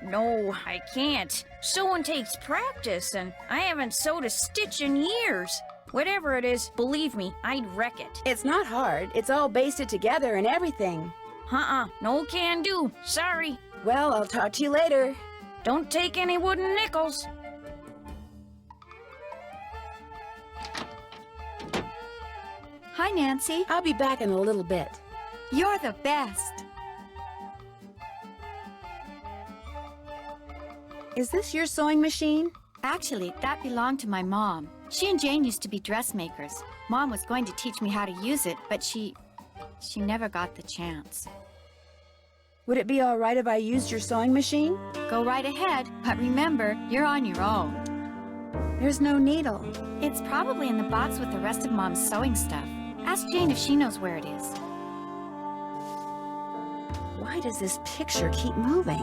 No, I can't. Sewing takes practice, and I haven't sewed a stitch in years. Whatever it is, believe me, I'd wreck it. It's not hard. It's all basted together and everything. No can do. Sorry. Well, I'll talk to you later. Don't take any wooden nickels. Hi, Nancy. I'll be back in a little bit. You're the best. Is this your sewing machine? Actually, that belonged to my mom. She and Jane used to be dressmakers. Mom was going to teach me how to use it, but she never got the chance. Would it be all right if I used your sewing machine? Go right ahead, but remember, you're on your own. There's no needle. It's probably in the box with the rest of Mom's sewing stuff. Ask Jane if she knows where it is. Why does this picture keep moving?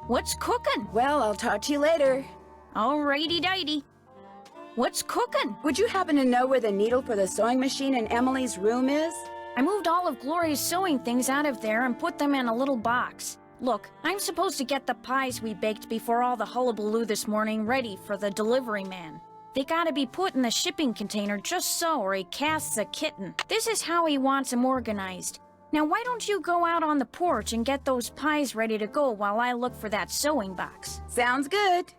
What's cooking? Well, I'll talk to you later. Alrighty-dighty. What's cooking? Would you happen to know where the needle for the sewing machine in Emily's room is? I moved all of Gloria's sewing things out of there and put them in a little box. Look, I'm supposed to get the pies we baked before all the hullabaloo this morning ready for the delivery man. They gotta be put in the shipping container just so, or he casts a kitten. This is how he wants them organized. Now why don't you go out on the porch and get those pies ready to go while I look for that sewing box? Sounds good.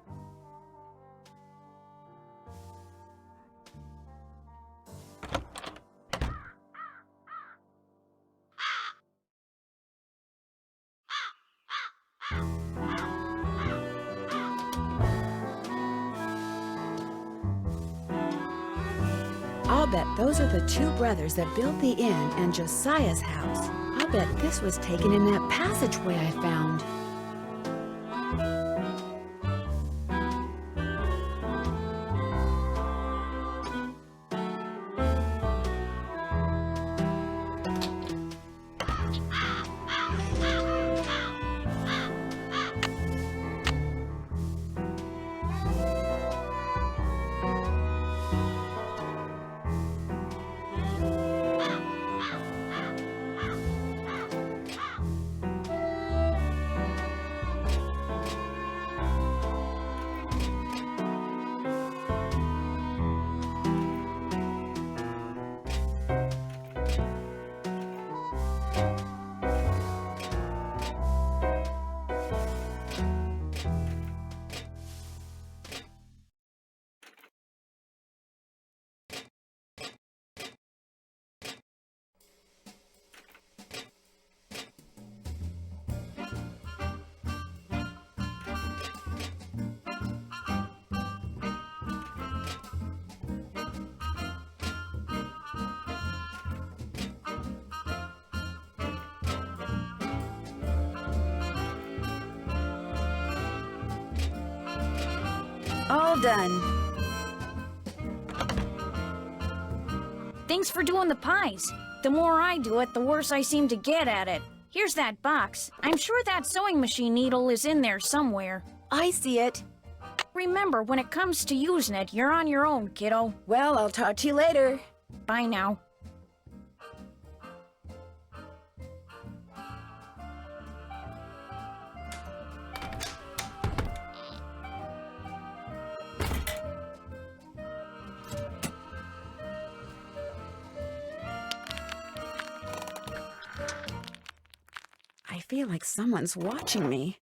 I'll bet those are the two brothers that built the inn and Josiah's house. I'll bet this was taken in that passageway I found. All done. Thanks for doing the pies. The more I do it, the worse I seem to get at it. Here's that box. I'm sure that sewing machine needle is in there somewhere. I see it. Remember, when it comes to using it, you're on your own, kiddo. Well, I'll talk to you later. Bye now. I feel like someone's watching me.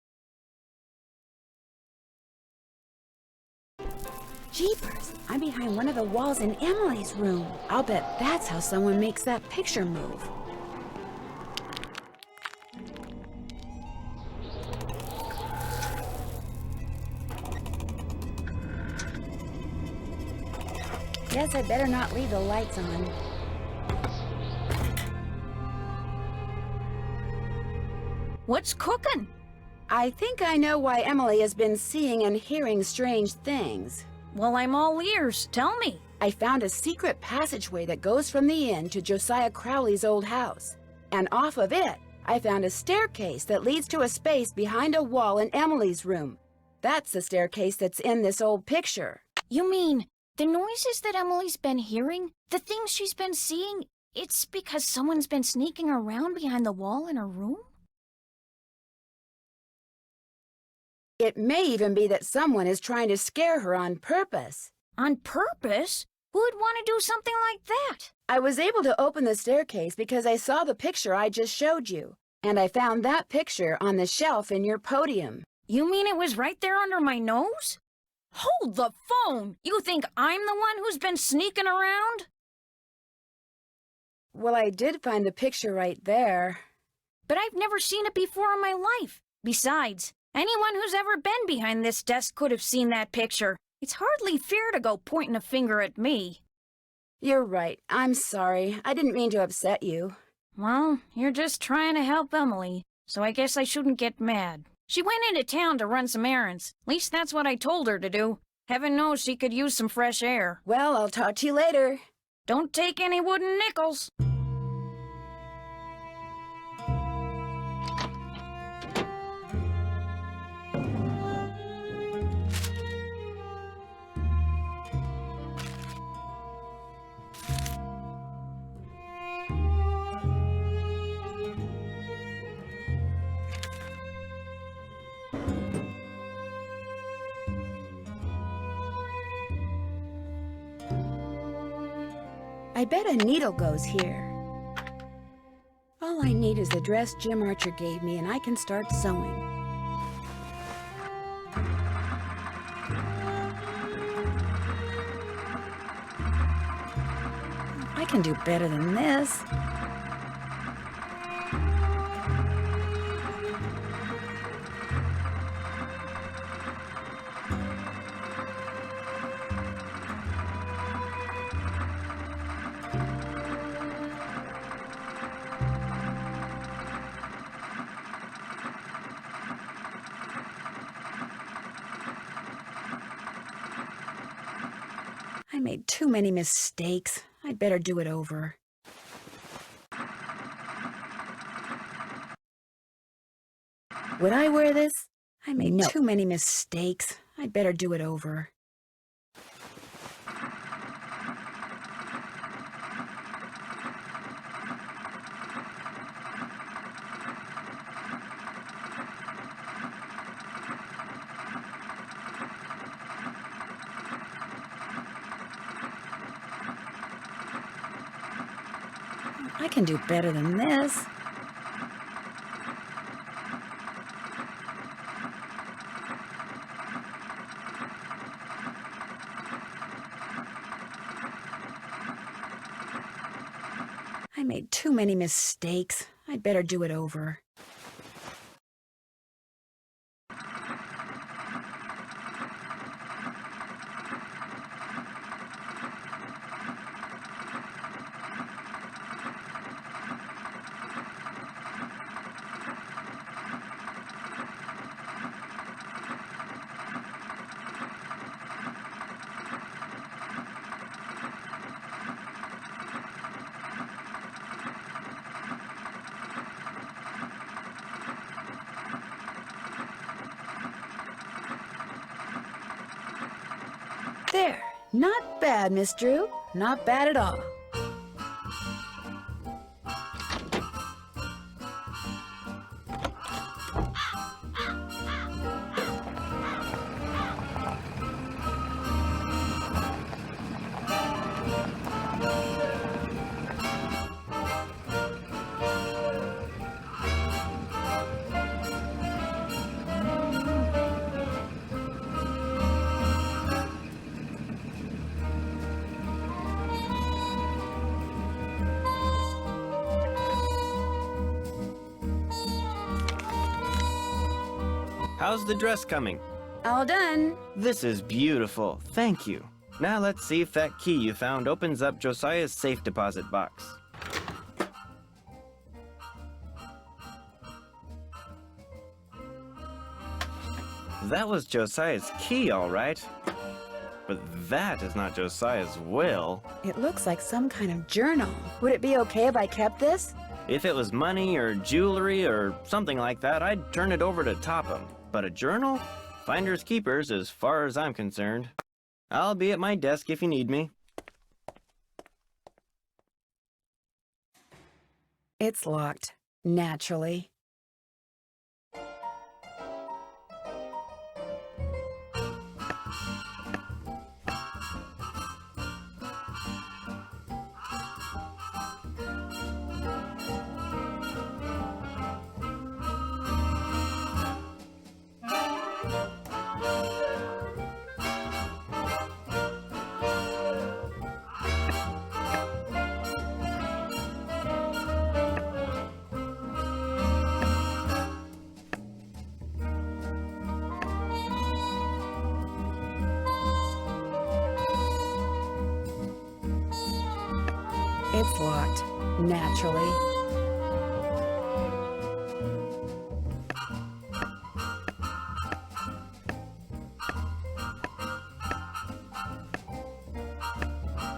Jeepers! I'm behind one of the walls in Emily's room. I'll bet that's how someone makes that picture move. Guess I better not leave the lights on. What's cooking? I think I know why Emily has been seeing and hearing strange things. Well, I'm all ears. Tell me. I found a secret passageway that goes from the inn to Josiah Crowley's old house. And off of it, I found a staircase that leads to a space behind a wall in Emily's room. That's the staircase that's in this old picture. You mean the noises that Emily's been hearing? The things she's been seeing? It's because someone's been sneaking around behind the wall in her room? It may even be that someone is trying to scare her on purpose. On purpose? Who would want to do something like that? I was able to open the staircase because I saw the picture I just showed you. And I found that picture on the shelf in your podium. You mean it was right there under my nose? Hold the phone! You think I'm the one who's been sneaking around? Well, I did find the picture right there. But I've never seen it before in my life. Besides, anyone who's ever been behind this desk could have seen that picture. It's hardly fair to go pointing a finger at me. You're right. I'm sorry. I didn't mean to upset you. Well, you're just trying to help Emily, so I guess I shouldn't get mad. She went into town to run some errands. At least that's what I told her to do. Heaven knows she could use some fresh air. Well, I'll talk to you later. Don't take any wooden nickels. I bet a needle goes here. All I need is the dress Jim Archer gave me, and I can start sewing. I can do better than this. I made too many mistakes. I'd better do it over. Would I wear this? I made too many mistakes. I'd better do it over. I can do better than this. I made too many mistakes. I'd better do it over. There. Not bad, Miss Drew. Not bad at all. How's the dress coming? All done. This is beautiful. Thank you. Now let's see if that key you found opens up Josiah's safe deposit box. That was Josiah's key, all right. But that is not Josiah's will. It looks like some kind of journal. Would it be okay if I kept this? If it was money or jewelry or something like that, I'd turn it over to Topham. But a journal? Finders keepers as far as I'm concerned. I'll be at my desk if you need me. It's locked. Naturally. It's locked, naturally.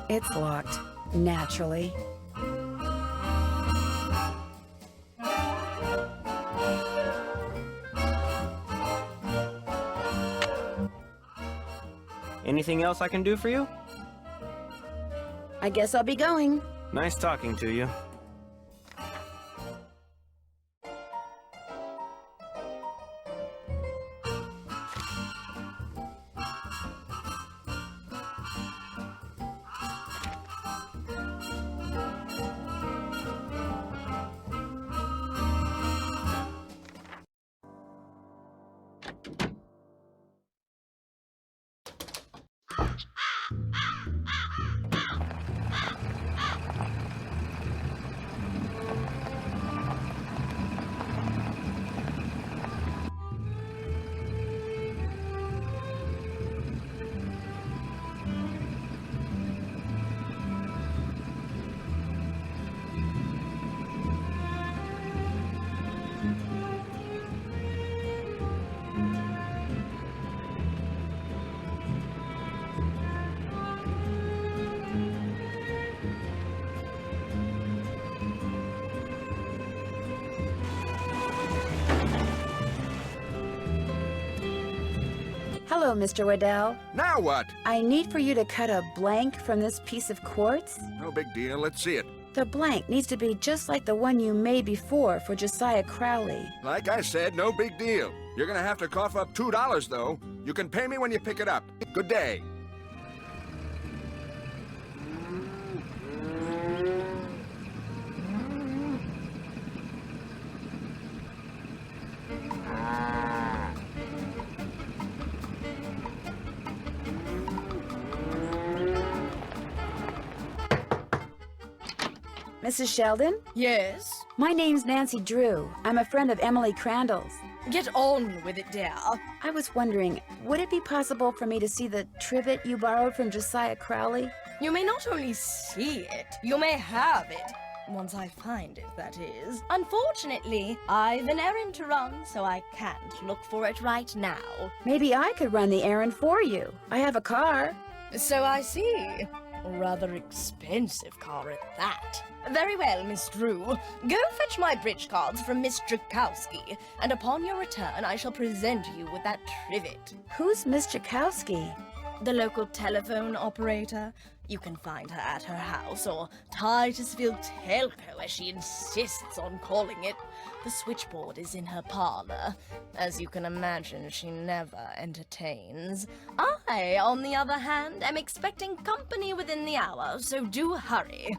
It's locked, naturally. Anything else I can do for you? I guess I'll be going. Nice talking to you. Hello, Mr. Waddell. Now what? I need for you to cut a blank from this piece of quartz. No big deal. Let's see it. The blank needs to be just like the one you made before for Josiah Crowley. Like I said, no big deal. You're gonna have to cough up $2, though. You can pay me when you pick it up. Good day. Mrs. Sheldon? Yes? My name's Nancy Drew. I'm a friend of Emily Crandell's. Get on with it, dear. I was wondering, would it be possible for me to see the trivet you borrowed from Josiah Crowley? You may not only see it, you may have it. Once I find it, that is. Unfortunately, I've an errand to run, so I can't look for it right now. Maybe I could run the errand for you. I have a car. So I see. Rather expensive car at that. Very well, Miss Drew. Go fetch my bridge cards from Miss Drakowski, and upon your return I shall present you with that trivet. Who's Miss Drakowski? The local telephone operator. You can find her at her house, or Titusville Telco, as she insists on calling it. The switchboard is in her parlor. As you can imagine, she never entertains. I, on the other hand, am expecting company within the hour, so do hurry.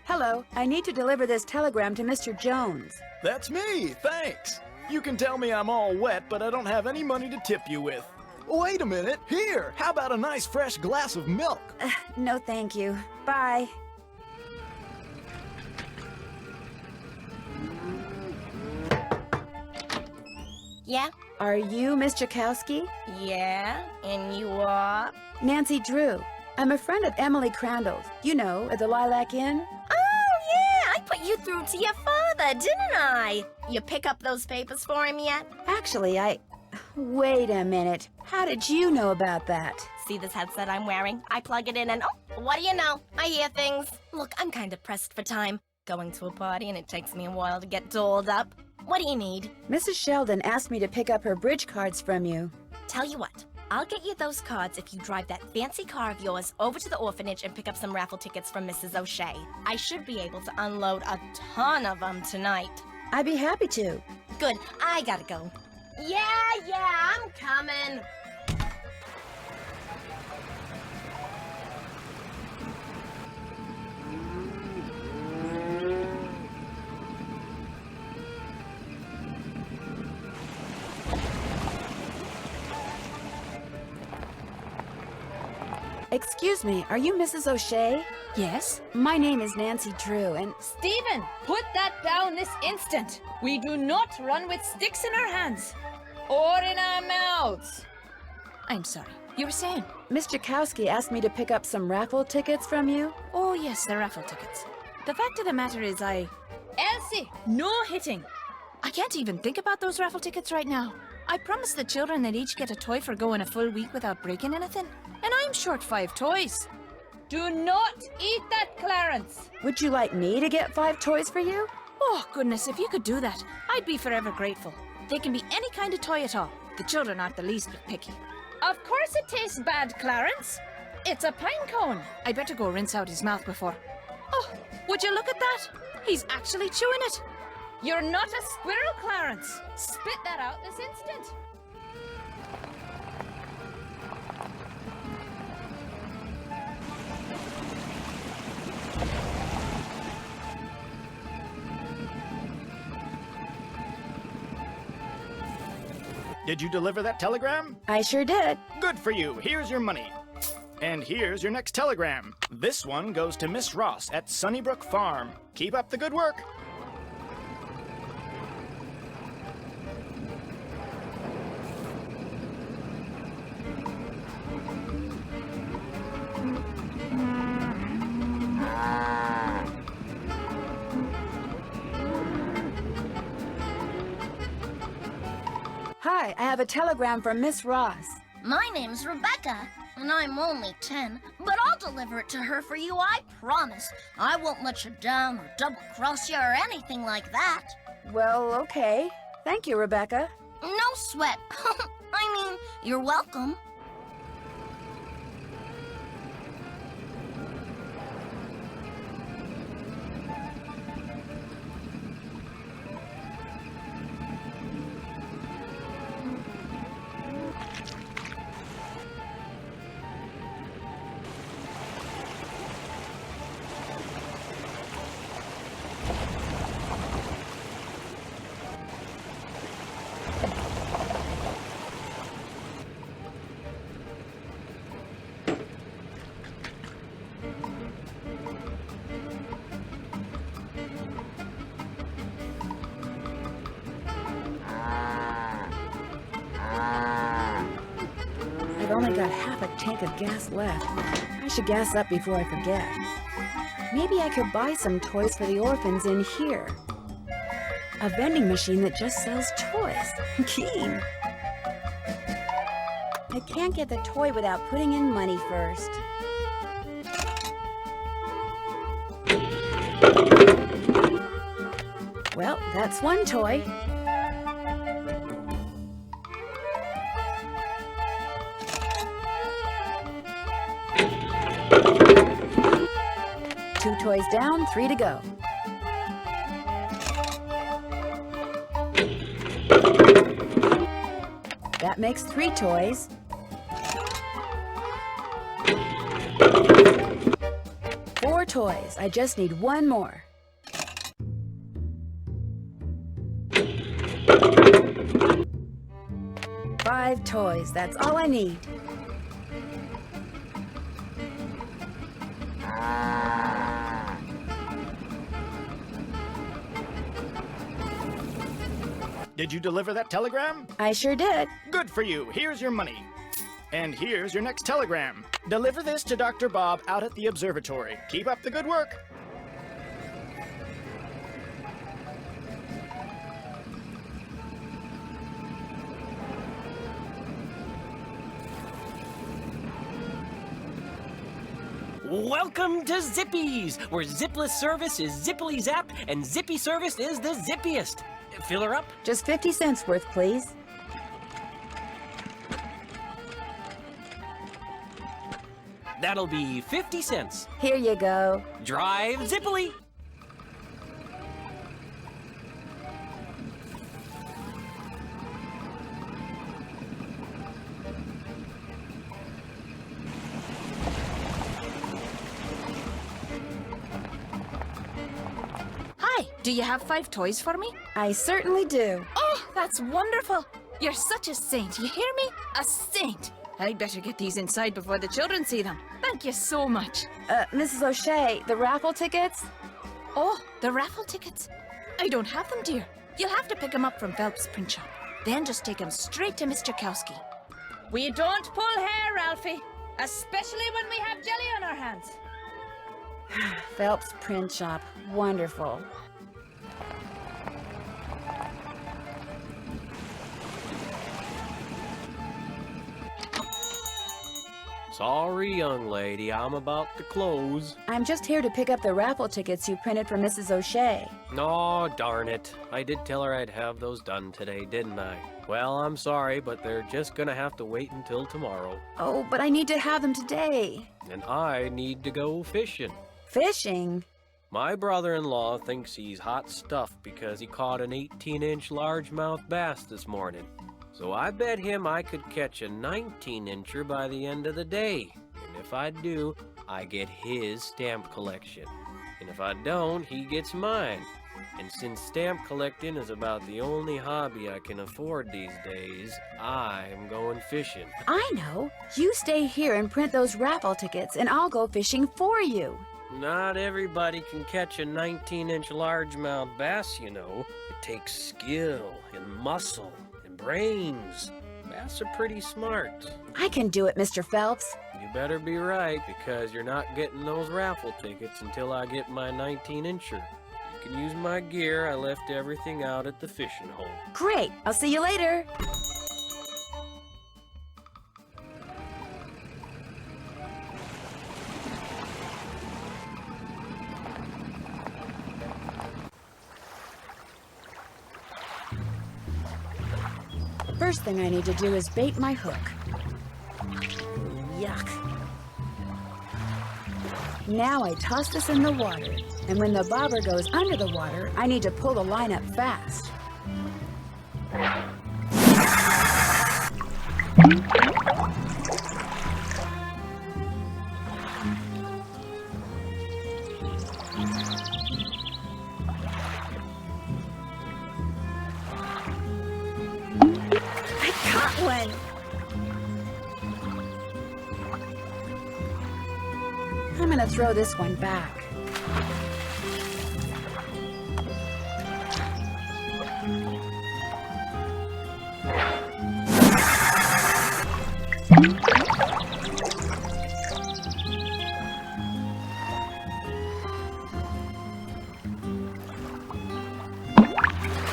Hello, I need to deliver this telegram to Mr. Jones. That's me, thanks. You can tell me I'm all wet, but I don't have any money to tip you with. Wait a minute, here, how about a nice fresh glass of milk? No, thank you. Bye. Yeah? Are you Miss Drakowski? Yeah? And you are? Nancy Drew. I'm a friend of Emily Crandell's. You know, at the Lilac Inn. Oh, yeah! I put you through to your father, didn't I? You pick up those papers for him yet? Actually, Wait a minute. How did you know about that? See this headset I'm wearing? I plug it in and what do you know? I hear things. Look, I'm kind of pressed for time. Going to a party and it takes me a while to get dolled up. What do you need? Mrs. Sheldon asked me to pick up her bridge cards from you. Tell you what. I'll get you those cards if you drive that fancy car of yours over to the orphanage and pick up some raffle tickets from Mrs. O'Shea. I should be able to unload a ton of them tonight. I'd be happy to. Good, I gotta go. Yeah, I'm coming. Excuse me, are you Mrs. O'Shea? Yes? My name is Nancy Drew, and... Stephen, put that down this instant. We do not run with sticks in our hands. Or in our mouths. I'm sorry. You were saying? Miss Jakowski asked me to pick up some raffle tickets from you. Oh, yes, the raffle tickets. The fact of the matter is Elsie, no hitting. I can't even think about those raffle tickets right now. I promised the children they'd each get a toy for going a full week without breaking anything. And I'm short 5 toys. Do not eat that, Clarence. Would you like me to get 5 toys for you? Oh, goodness, if you could do that, I'd be forever grateful. They can be any kind of toy at all. The children aren't the least bit picky. Of course it tastes bad, Clarence. It's a pine cone. I better go rinse out his mouth before. Oh, would you look at that? He's actually chewing it. You're not a squirrel, Clarence. Spit that out this instant. Did you deliver that telegram? I sure did. Good for you. Here's your money. And here's your next telegram. This one goes to Miss Ross at Sunnybrook Farm. Keep up the good work. Hi, I have a telegram from Miss Ross. My name's Rebecca, and I'm only 10, but I'll deliver it to her for you, I promise. I won't let you down or double-cross you or anything like that. Well, okay. Thank you, Rebecca. No sweat. I mean, you're welcome. I've only got half a tank of gas left. I should gas up before I forget. Maybe I could buy some toys for the orphans in here. A vending machine that just sells toys. Keen. I can't get the toy without putting in money first. Well, that's one toy. Two toys down, 3 to go. That makes 3 toys. Four toys. I just need one more. Five toys. That's all I need. Did you deliver that telegram? I sure did. Good for you. Here's your money. And here's your next telegram. Deliver this to Dr. Bob out at the observatory. Keep up the good work. Welcome to Zippy's, where zipless service is zippily zap and zippy service is the zippiest. Fill her up? Just 50 cents worth, please. That'll be 50 cents. Here you go. Drive zippily. Do you have 5 toys for me? I certainly do. Oh, that's wonderful. You're such a saint, you hear me? A saint. I'd better get these inside before the children see them. Thank you so much. Mrs. O'Shea, the raffle tickets? Oh, the raffle tickets. I don't have them, dear. You'll have to pick them up from Phelps' print shop. Then just take them straight to Mr. Kowski. We don't pull hair, Ralphie. Especially when we have jelly on our hands. Phelps print shop. Wonderful. Sorry, young lady, I'm about to close. I'm just here to pick up the raffle tickets you printed for Mrs. O'Shea. Oh, darn it. I did tell her I'd have those done today, didn't I? Well, I'm sorry, but they're just gonna have to wait until tomorrow. Oh, but I need to have them today. And I need to go fishing. Fishing? My brother-in-law thinks he's hot stuff because he caught an 18-inch largemouth bass this morning. So I bet him I could catch a 19-incher by the end of the day. And if I do, I get his stamp collection. And if I don't, he gets mine. And since stamp collecting is about the only hobby I can afford these days, I'm going fishing. I know. You stay here and print those raffle tickets, and I'll go fishing for you. Not everybody can catch a 19-inch largemouth bass, you know. It takes skill and muscle and brains. Bass are pretty smart. I can do it, Mr. Phelps. You better be right, because you're not getting those raffle tickets until I get my 19-incher. You can use my gear. I left everything out at the fishing hole. Great. I'll see you later. First thing I need to do is bait my hook. Yuck. Now I toss this in the water, and when the bobber goes under the water, I need to pull the line up fast. One. I'm gonna throw this one back.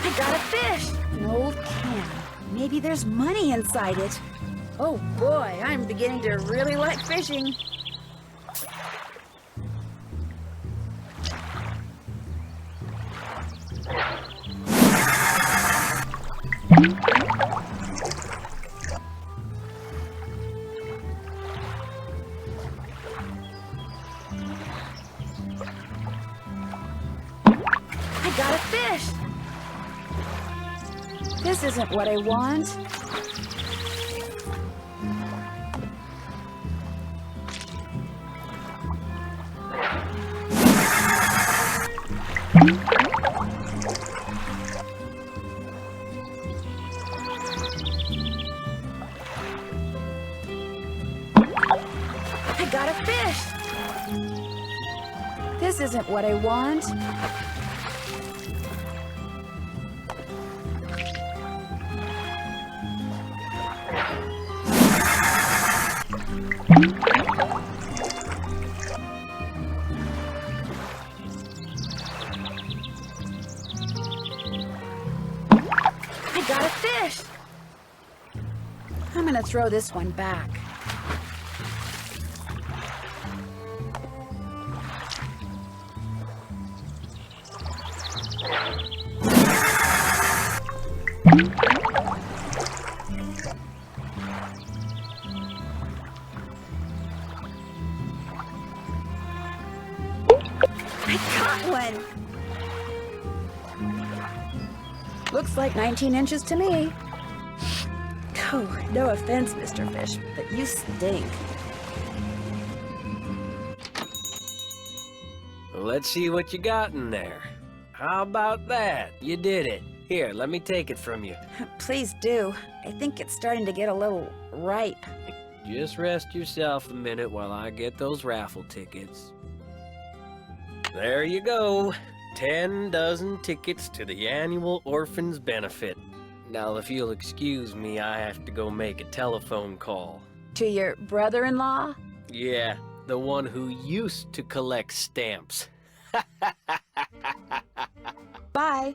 I got a fish! An old can. Maybe there's money inside it. Oh boy, I'm beginning to really like fishing. I got a fish! This isn't what I want. I got a fish! This isn't what I want. I got a fish! I'm gonna throw this one back. I caught one! Looks like 19 inches to me. Oh, no offense, Mr. Fish, but you stink. Let's see what you got in there. How about that? You did it. Here, let me take it from you. Please do. I think it's starting to get a little ripe. Just rest yourself a minute while I get those raffle tickets. There you go. 10 dozen tickets to the annual Orphans Benefit. Now, if you'll excuse me, I have to go make a telephone call. To your brother-in-law? Yeah, the one who used to collect stamps. Bye.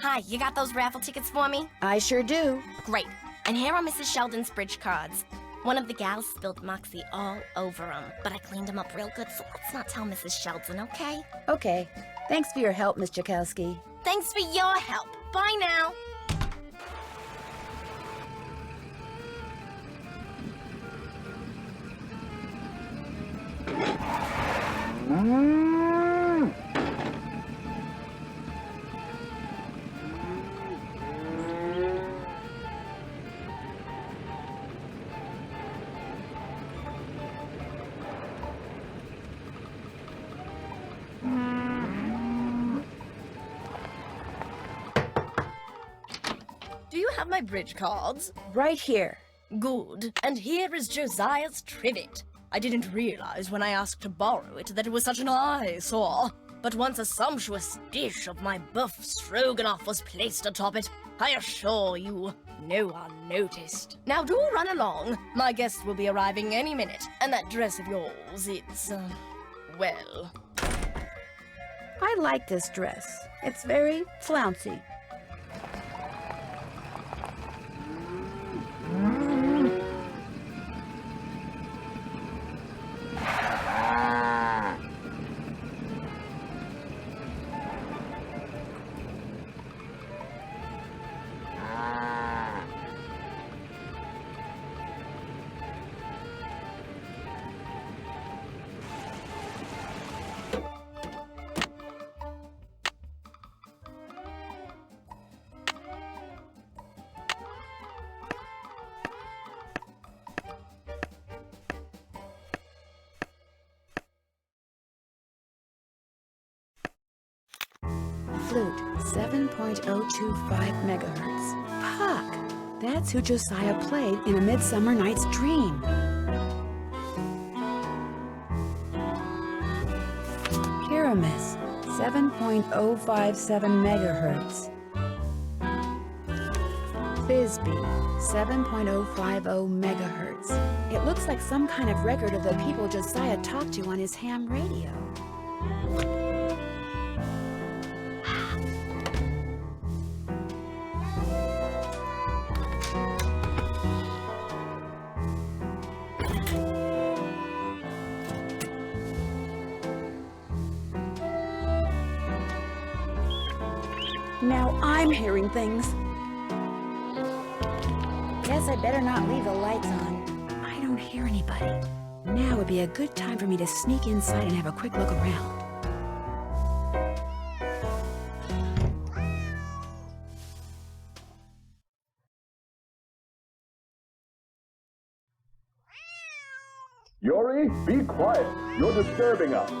Hi, you got those raffle tickets for me? I sure do. Great. And here are Mrs. Sheldon's bridge cards. One of the gals spilled Moxie all over them, but I cleaned them up real good, so let's not tell Mrs. Sheldon, okay? Okay. Thanks for your help, Miss Jakowski. Thanks for your help. Bye now. Do you have my bridge cards? Right here. Good. And here is Josiah's trivet. I didn't realize when I asked to borrow it that it was such an eyesore. But once a sumptuous dish of my buff stroganoff was placed atop it, I assure you, no one noticed. Now do run along. My guests will be arriving any minute. And that dress of yours, it's, well... I like this dress. It's very flouncy. Flute, 7.025 megahertz. Fuck! That's who Josiah played in A Midsummer Night's Dream. Pyramus, 7.057 megahertz. Thisbe, 7.050 megahertz. It looks like some kind of record of the people Josiah talked to on his ham radio. Now I'm hearing things. Guess I better not leave the lights on. I don't hear anybody. Now would be a good time for me to sneak inside and have a quick look around. Yori, be quiet. You're disturbing us.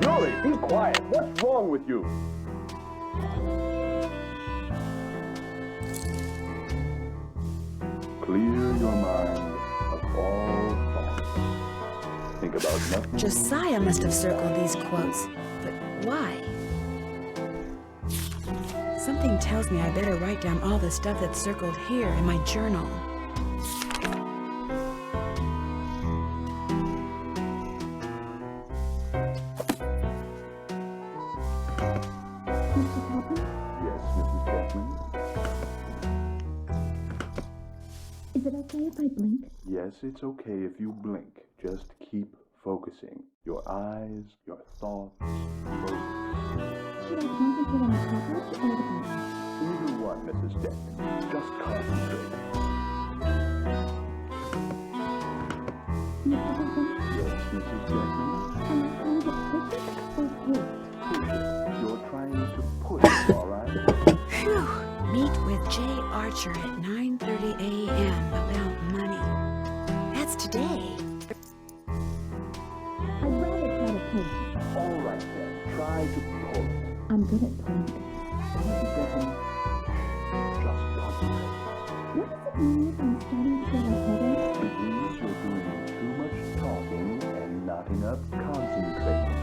Yori, be quiet. What's wrong with you? Clear your mind of all thoughts. Think about nothing. Josiah must have circled these quotes, but why? Something tells me I better write down all the stuff that's circled here in my journal. Yes, Mrs. Beckman. Is it okay if I blink? Yes, it's okay if you blink. Just keep focusing. Your eyes, your thoughts, focus. Should I concentrate on the cockroach or the button? Either one, Mrs. Beckman. Just concentrate. Try to pull it. I'm good at pulling. Just concentrate. What does it mean if I'm starting to get lightheaded? It means you're doing too much talking and not enough concentrating.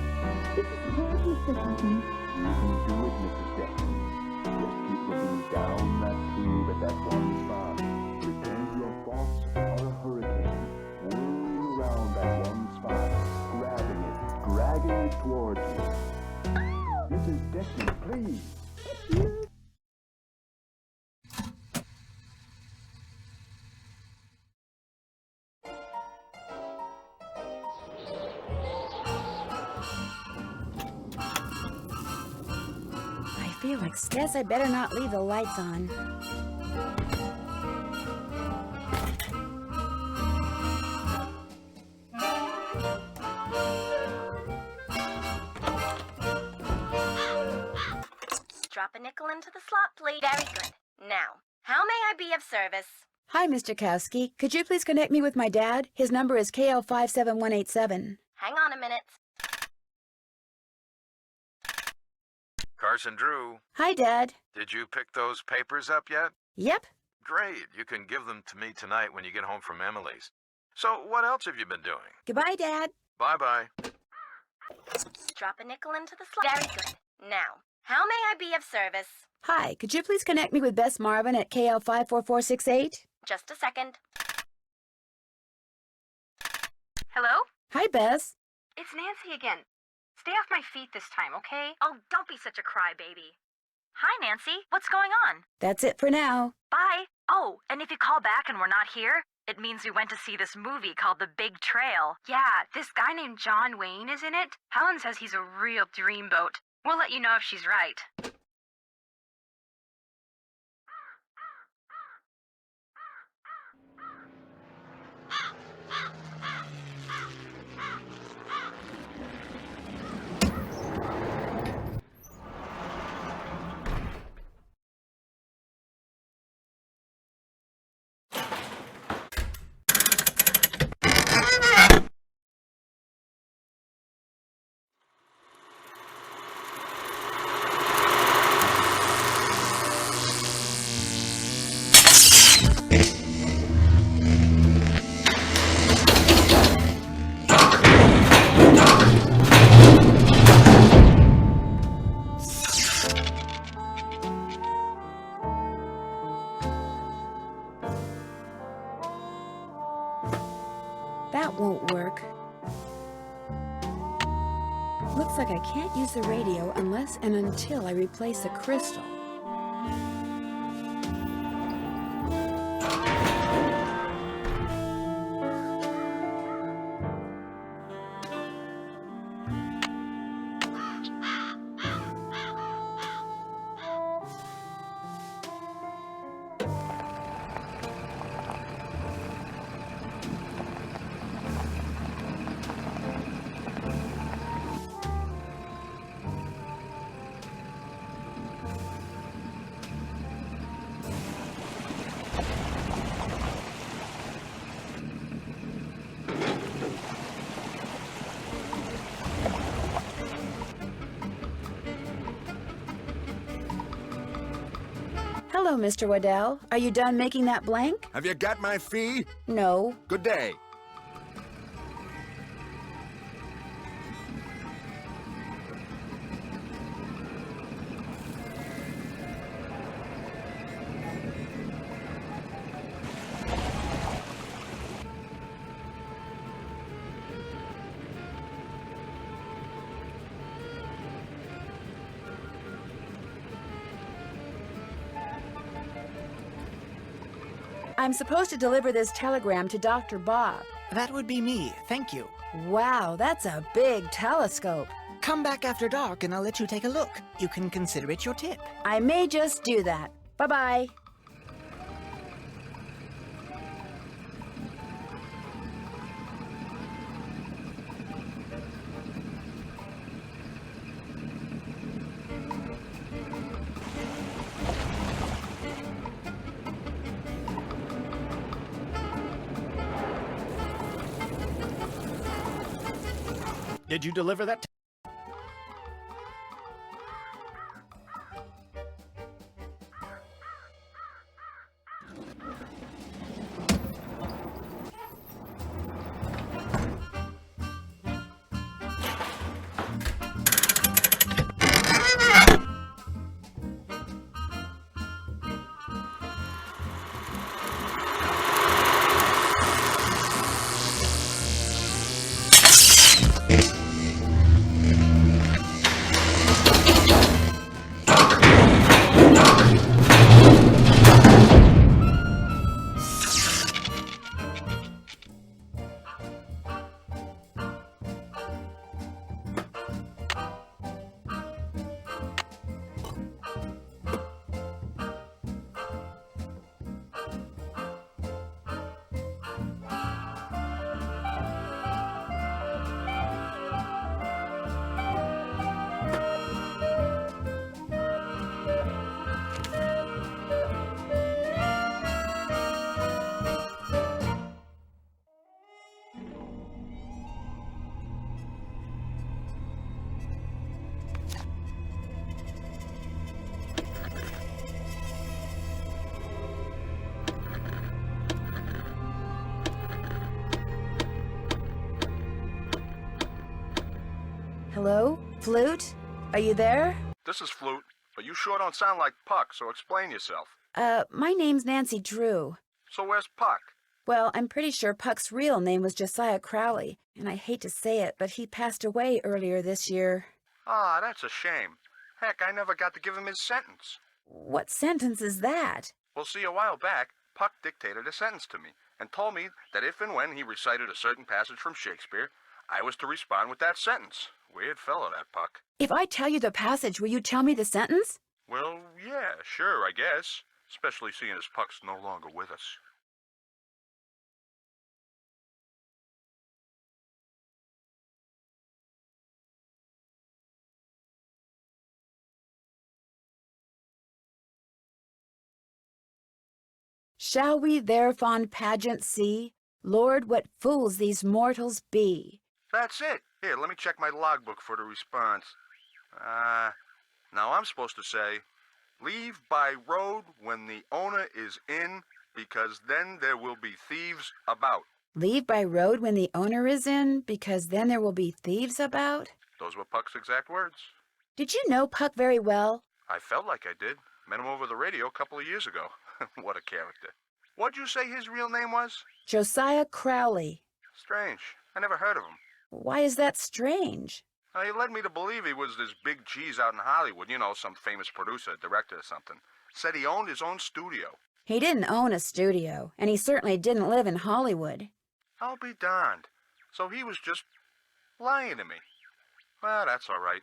This is hard, Mr. Topham. You can do it, Mrs. Declan. Just keep looking down that tube at that one spot. Pretend your thoughts are a hurricane, whirling around that one spot, grabbing it, dragging it towards you. Mrs. Declan, please. I feel like Guess I better not leave the lights on. Drop a nickel into the slot, please. Very good. Now, how may I be of service? Hi, Mr. Kowski. Could you please connect me with my dad? His number is KL57187. Hang on a minute. Carson Drew. Hi, Dad. Did you pick those papers up yet? Yep. Great. You can give them to me tonight when you get home from Emily's. So, what else have you been doing? Goodbye, Dad. Bye-bye. Drop a nickel into the slot. Very good. Now, how may I be of service? Hi, could you please connect me with Bess Marvin at KL54468? Just a second. Hello? Hi, Bess. It's Nancy again. Stay off my feet this time, okay? Oh, don't be such a crybaby. Hi, Nancy. What's going on? That's it for now. Bye. Oh, and if you call back and we're not here, it means we went to see this movie called The Big Trail. Yeah, this guy named John Wayne is in it. Helen says he's a real dreamboat. We'll let you know if she's right. That won't work. Looks like I can't use the radio unless and until I replace the crystal. Hello, Mr. Waddell. Are you done making that blank? Have you got my fee? No. Good day. I'm supposed to deliver this telegram to Dr. Bob. That would be me, thank you. Wow, that's a big telescope. Come back after dark and I'll let you take a look. You can consider it your tip. I may just do that. Bye-bye. Did you deliver that? Hello? Flute? Are you there? This is Flute, but you sure don't sound like Puck, so explain yourself. My name's Nancy Drew. So where's Puck? Well, I'm pretty sure Puck's real name was Josiah Crowley, and I hate to say it, but he passed away earlier this year. Ah, that's a shame. Heck, I never got to give him his sentence. What sentence is that? Well, see, a while back, Puck dictated a sentence to me and told me that if and when he recited a certain passage from Shakespeare, I was to respond with that sentence. Weird fellow, that Puck. If I tell you the passage, will you tell me the sentence? Well, yeah, sure, I guess. Especially seeing as Puck's no longer with us. Shall we their fond pageant see? Lord, what fools these mortals be! That's it. Here, let me check my logbook for the response. Now I'm supposed to say, leave by road when the owner is in, because then there will be thieves about. Leave by road when the owner is in, because then there will be thieves about? Those were Puck's exact words. Did you know Puck very well? I felt like I did. Met him over the radio a couple of years ago. What a character. What'd you say his real name was? Josiah Crowley. Strange. I never heard of him. Why is that strange? He led me to believe he was this big cheese out in Hollywood. You know, some famous producer, director or something. Said he owned his own studio. He didn't own a studio, and he certainly didn't live in Hollywood. I'll be darned. So he was just lying to me. Well, that's all right.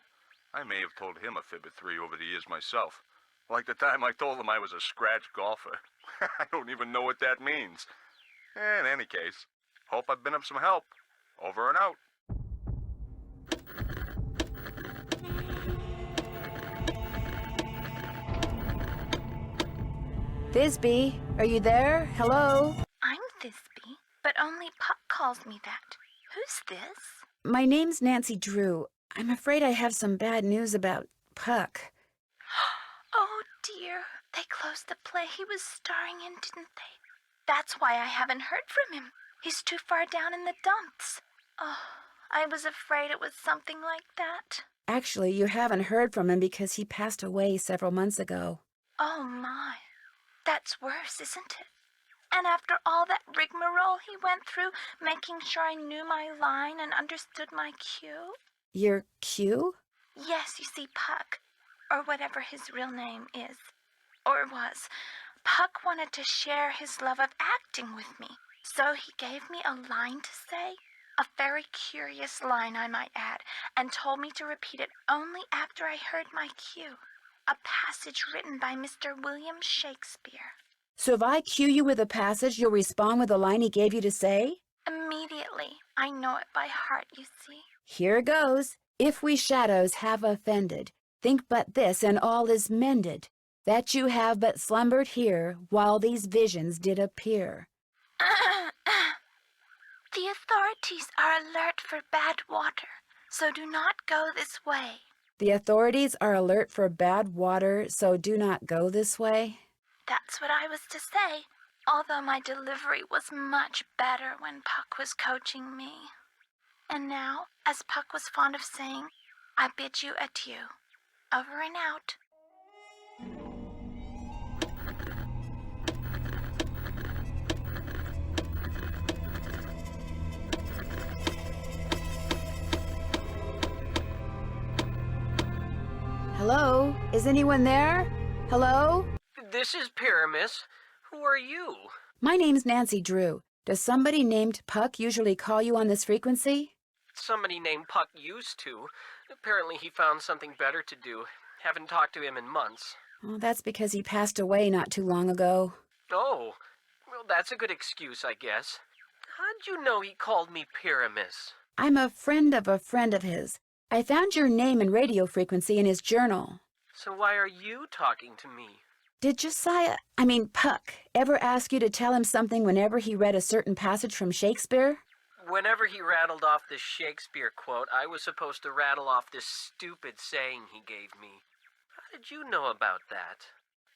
I may have told him a fib or three over the years myself. Like the time I told him I was a scratch golfer. I don't even know what that means. In any case, hope I've been of some help. Over and out. Thisbe, are you there? Hello? I'm Thisbe, but only Puck calls me that. Who's this? My name's Nancy Drew. I'm afraid I have some bad news about Puck. Oh, dear. They closed the play he was starring in, didn't they? That's why I haven't heard from him. He's too far down in the dumps. Oh, I was afraid it was something like that. Actually, you haven't heard from him because he passed away several months ago. Oh, my. That's worse, isn't it? And after all that rigmarole he went through, making sure I knew my line and understood my cue? Your cue? Yes, you see, Puck, or whatever his real name is, or was, Puck wanted to share his love of acting with me. So he gave me a line to say, a very curious line I might add, and told me to repeat it only after I heard my cue. A passage written by Mr. William Shakespeare. So if I cue you with a passage, you'll respond with the line he gave you to say? Immediately. I know it by heart, you see. Here goes. If we shadows have offended, think but this, and all is mended, that you have but slumbered here, while these visions did appear. The authorities are alert for bad water, so do not go this way. The authorities are alert for bad water, so do not go this way. That's what I was to say, although my delivery was much better when Puck was coaching me. And now, as Puck was fond of saying, I bid you adieu. Over and out. Hello? Is anyone there? Hello? This is Pyramus. Who are you? My name's Nancy Drew. Does somebody named Puck usually call you on this frequency? Somebody named Puck used to. Apparently he found something better to do. Haven't talked to him in months. Well, that's because he passed away not too long ago. Oh, well, that's a good excuse, I guess. How'd you know he called me Pyramus? I'm a friend of his. I found your name and radio frequency in his journal. So why are you talking to me? Did Puck, ever ask you to tell him something whenever he read a certain passage from Shakespeare? Whenever he rattled off this Shakespeare quote, I was supposed to rattle off this stupid saying he gave me. How did you know about that?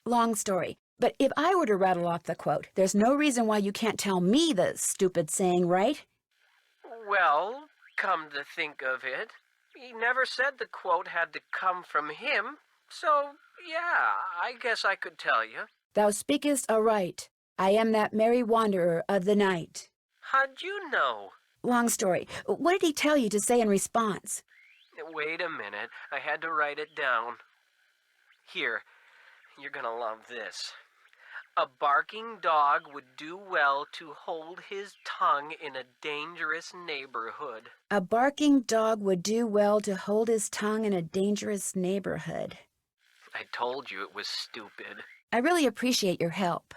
Long story, but if I were to rattle off the quote, there's no reason why you can't tell me the stupid saying, right? Well, come to think of it, He never said the quote had to come from him, so yeah, I guess I could tell you. Thou speakest aright. I am that merry wanderer of the night. How'd you know? Long story. What did he tell you to say in response? Wait a minute, I had to write it down. Here, you're gonna love this. A barking dog would do well to hold his tongue in a dangerous neighborhood. A barking dog would do well to hold his tongue in a dangerous neighborhood. I told you it was stupid. I really appreciate your help.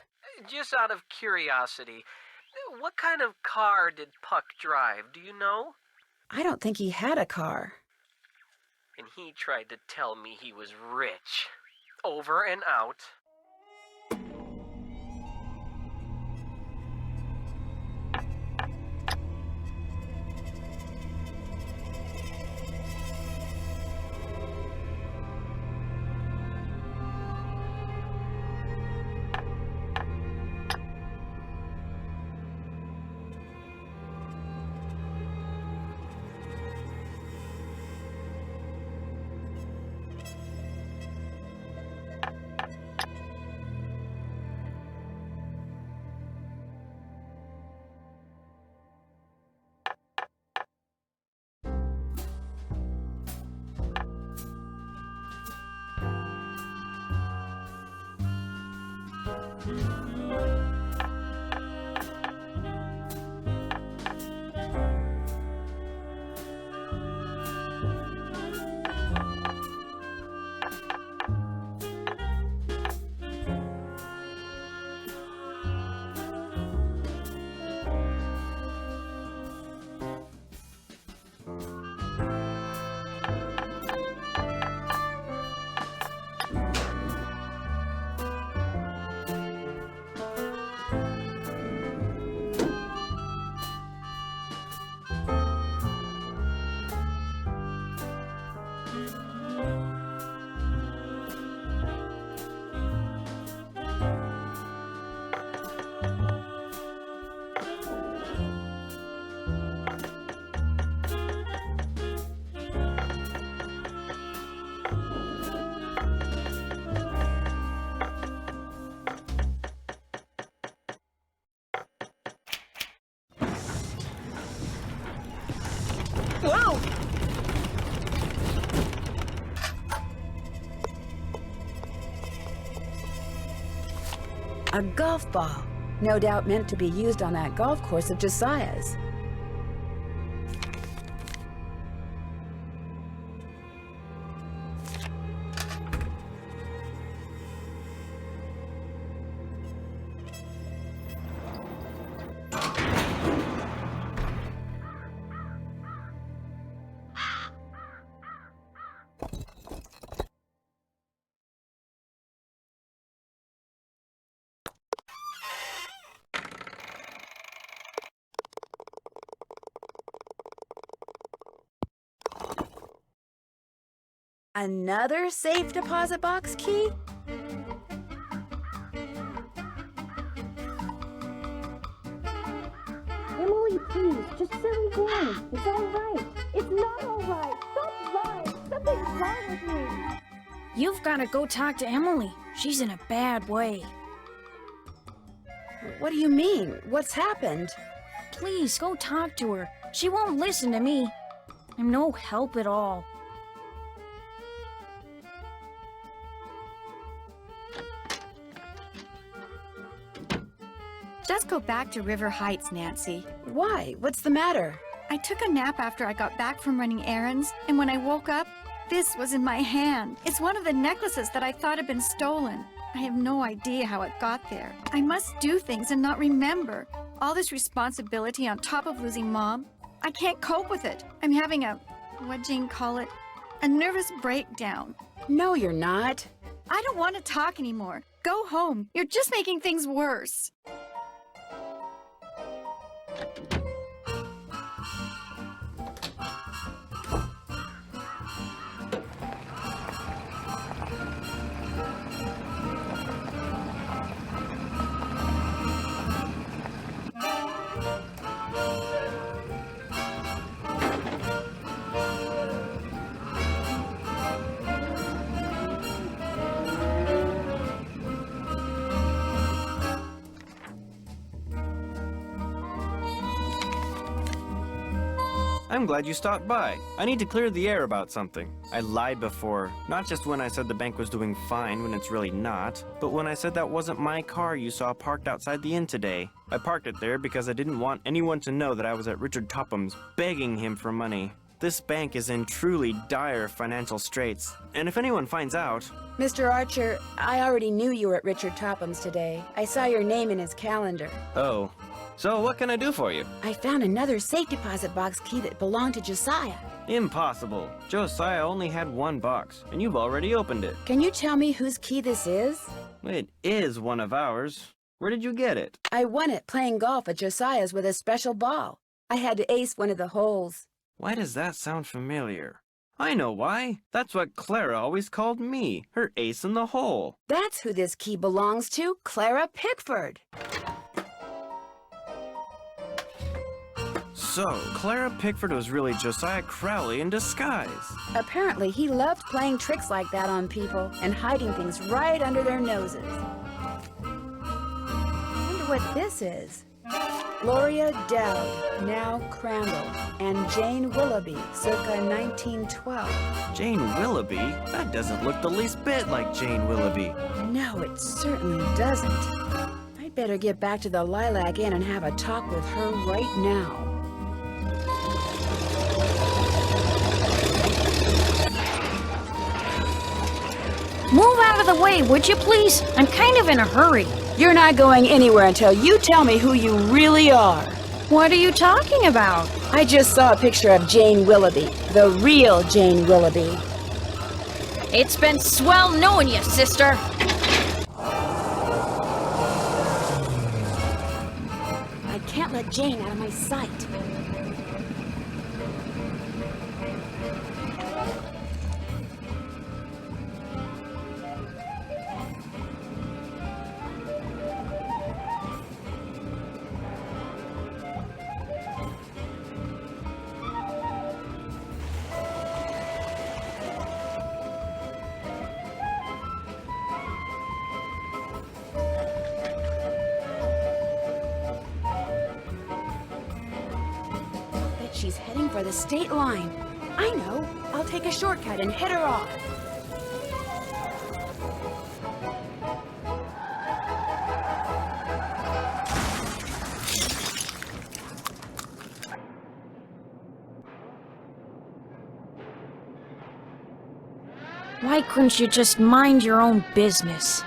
Just out of curiosity, what kind of car did Puck drive, do you know? I don't think he had a car. And he tried to tell me he was rich. Over and out. Whoa! A golf ball. No doubt meant to be used on that golf course of Josiah's. Another safe deposit box key? Emily, please, just say we're going. It's all right. It's not all right. Stop lying. Something's wrong with me. You've got to go talk to Emily. She's in a bad way. What do you mean? What's happened? Please, go talk to her. She won't listen to me. I'm no help at all. Just go back to River Heights, Nancy. Why? What's the matter? I took a nap after I got back from running errands, and when I woke up, this was in my hand. It's one of the necklaces that I thought had been stolen. I have no idea how it got there. I must do things and not remember. All this responsibility on top of losing Mom. I can't cope with it. I'm having what Jane call it? A nervous breakdown. No, you're not. I don't want to talk anymore. Go home. You're just making things worse. I'm glad you stopped by. I need to clear the air about something. I lied before, not just when I said the bank was doing fine when it's really not, but when I said that wasn't my car you saw parked outside the inn today. I parked it there because I didn't want anyone to know that I was at Richard Topham's begging him for money. This bank is in truly dire financial straits, and if anyone finds out... Mr. Archer, I already knew you were at Richard Topham's today. I saw your name in his calendar. Oh. So what can I do for you? I found another safe deposit box key that belonged to Josiah. Impossible. Josiah only had one box, and you've already opened it. Can you tell me whose key this is? It is one of ours. Where did you get it? I won it playing golf at Josiah's with a special ball. I had to ace one of the holes. Why does that sound familiar? I know why. That's what Clara always called me, her ace in the hole. That's who this key belongs to, Clara Pickford. So, Clara Pickford was really Josiah Crowley in disguise. Apparently, he loved playing tricks like that on people and hiding things right under their noses. I wonder what this is. Gloria Dowd, now Crandell, and Jane Willoughby, circa 1912. Jane Willoughby? That doesn't look the least bit like Jane Willoughby. No, it certainly doesn't. I'd better get back to the Lilac Inn and have a talk with her right now. Move out of the way, would you please? I'm kind of in a hurry. You're not going anywhere until you tell me who you really are. What are you talking about? I just saw a picture of Jane Willoughby, the real Jane Willoughby. It's been swell knowing you, sister. I can't let Jane out of my sight. She's heading for the state line. I know. I'll take a shortcut and head her off. Why couldn't you just mind your own business?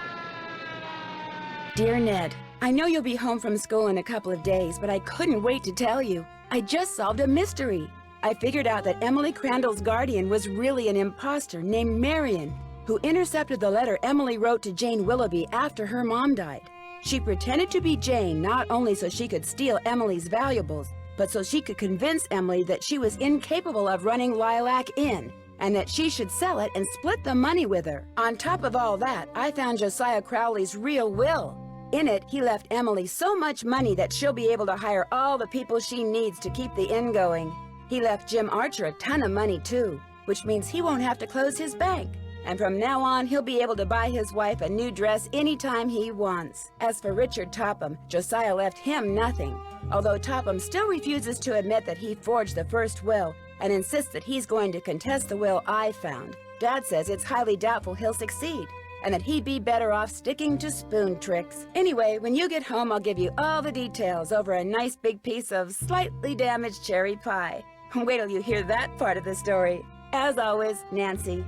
Dear Ned, I know you'll be home from school in a couple of days, but I couldn't wait to tell you. I just solved a mystery. I figured out that Emily Crandell's guardian was really an imposter named Marion, who intercepted the letter Emily wrote to Jane Willoughby after her mom died. She pretended to be Jane not only so she could steal Emily's valuables, but so she could convince Emily that she was incapable of running Lilac Inn, and that she should sell it and split the money with her. On top of all that, I found Josiah Crowley's real will. In it, he left Emily so much money that she'll be able to hire all the people she needs to keep the inn going. He left Jim Archer a ton of money too, which means he won't have to close his bank. And from now on, he'll be able to buy his wife a new dress anytime he wants. As for Richard Topham, Josiah left him nothing, although Topham still refuses to admit that he forged the first will and insists that he's going to contest the will I found. Dad says it's highly doubtful he'll succeed, and that he'd be better off sticking to spoon tricks. Anyway, when you get home, I'll give you all the details over a nice big piece of slightly damaged cherry pie. Wait till you hear that part of the story. As always, Nancy.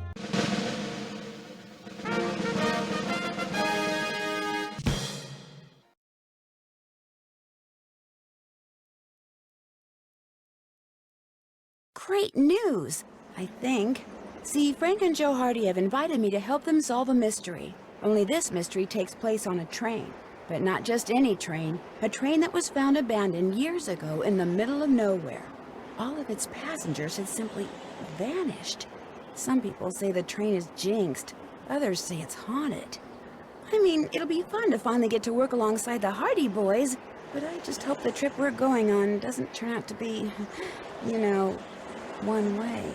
Great news, I think. See, Frank and Joe Hardy have invited me to help them solve a mystery. Only this mystery takes place on a train. But not just any train. A train that was found abandoned years ago in the middle of nowhere. All of its passengers had simply vanished. Some people say the train is jinxed. Others say it's haunted. I mean, it'll be fun to finally get to work alongside the Hardy boys. But I just hope the trip we're going on doesn't turn out to be, you know, one way.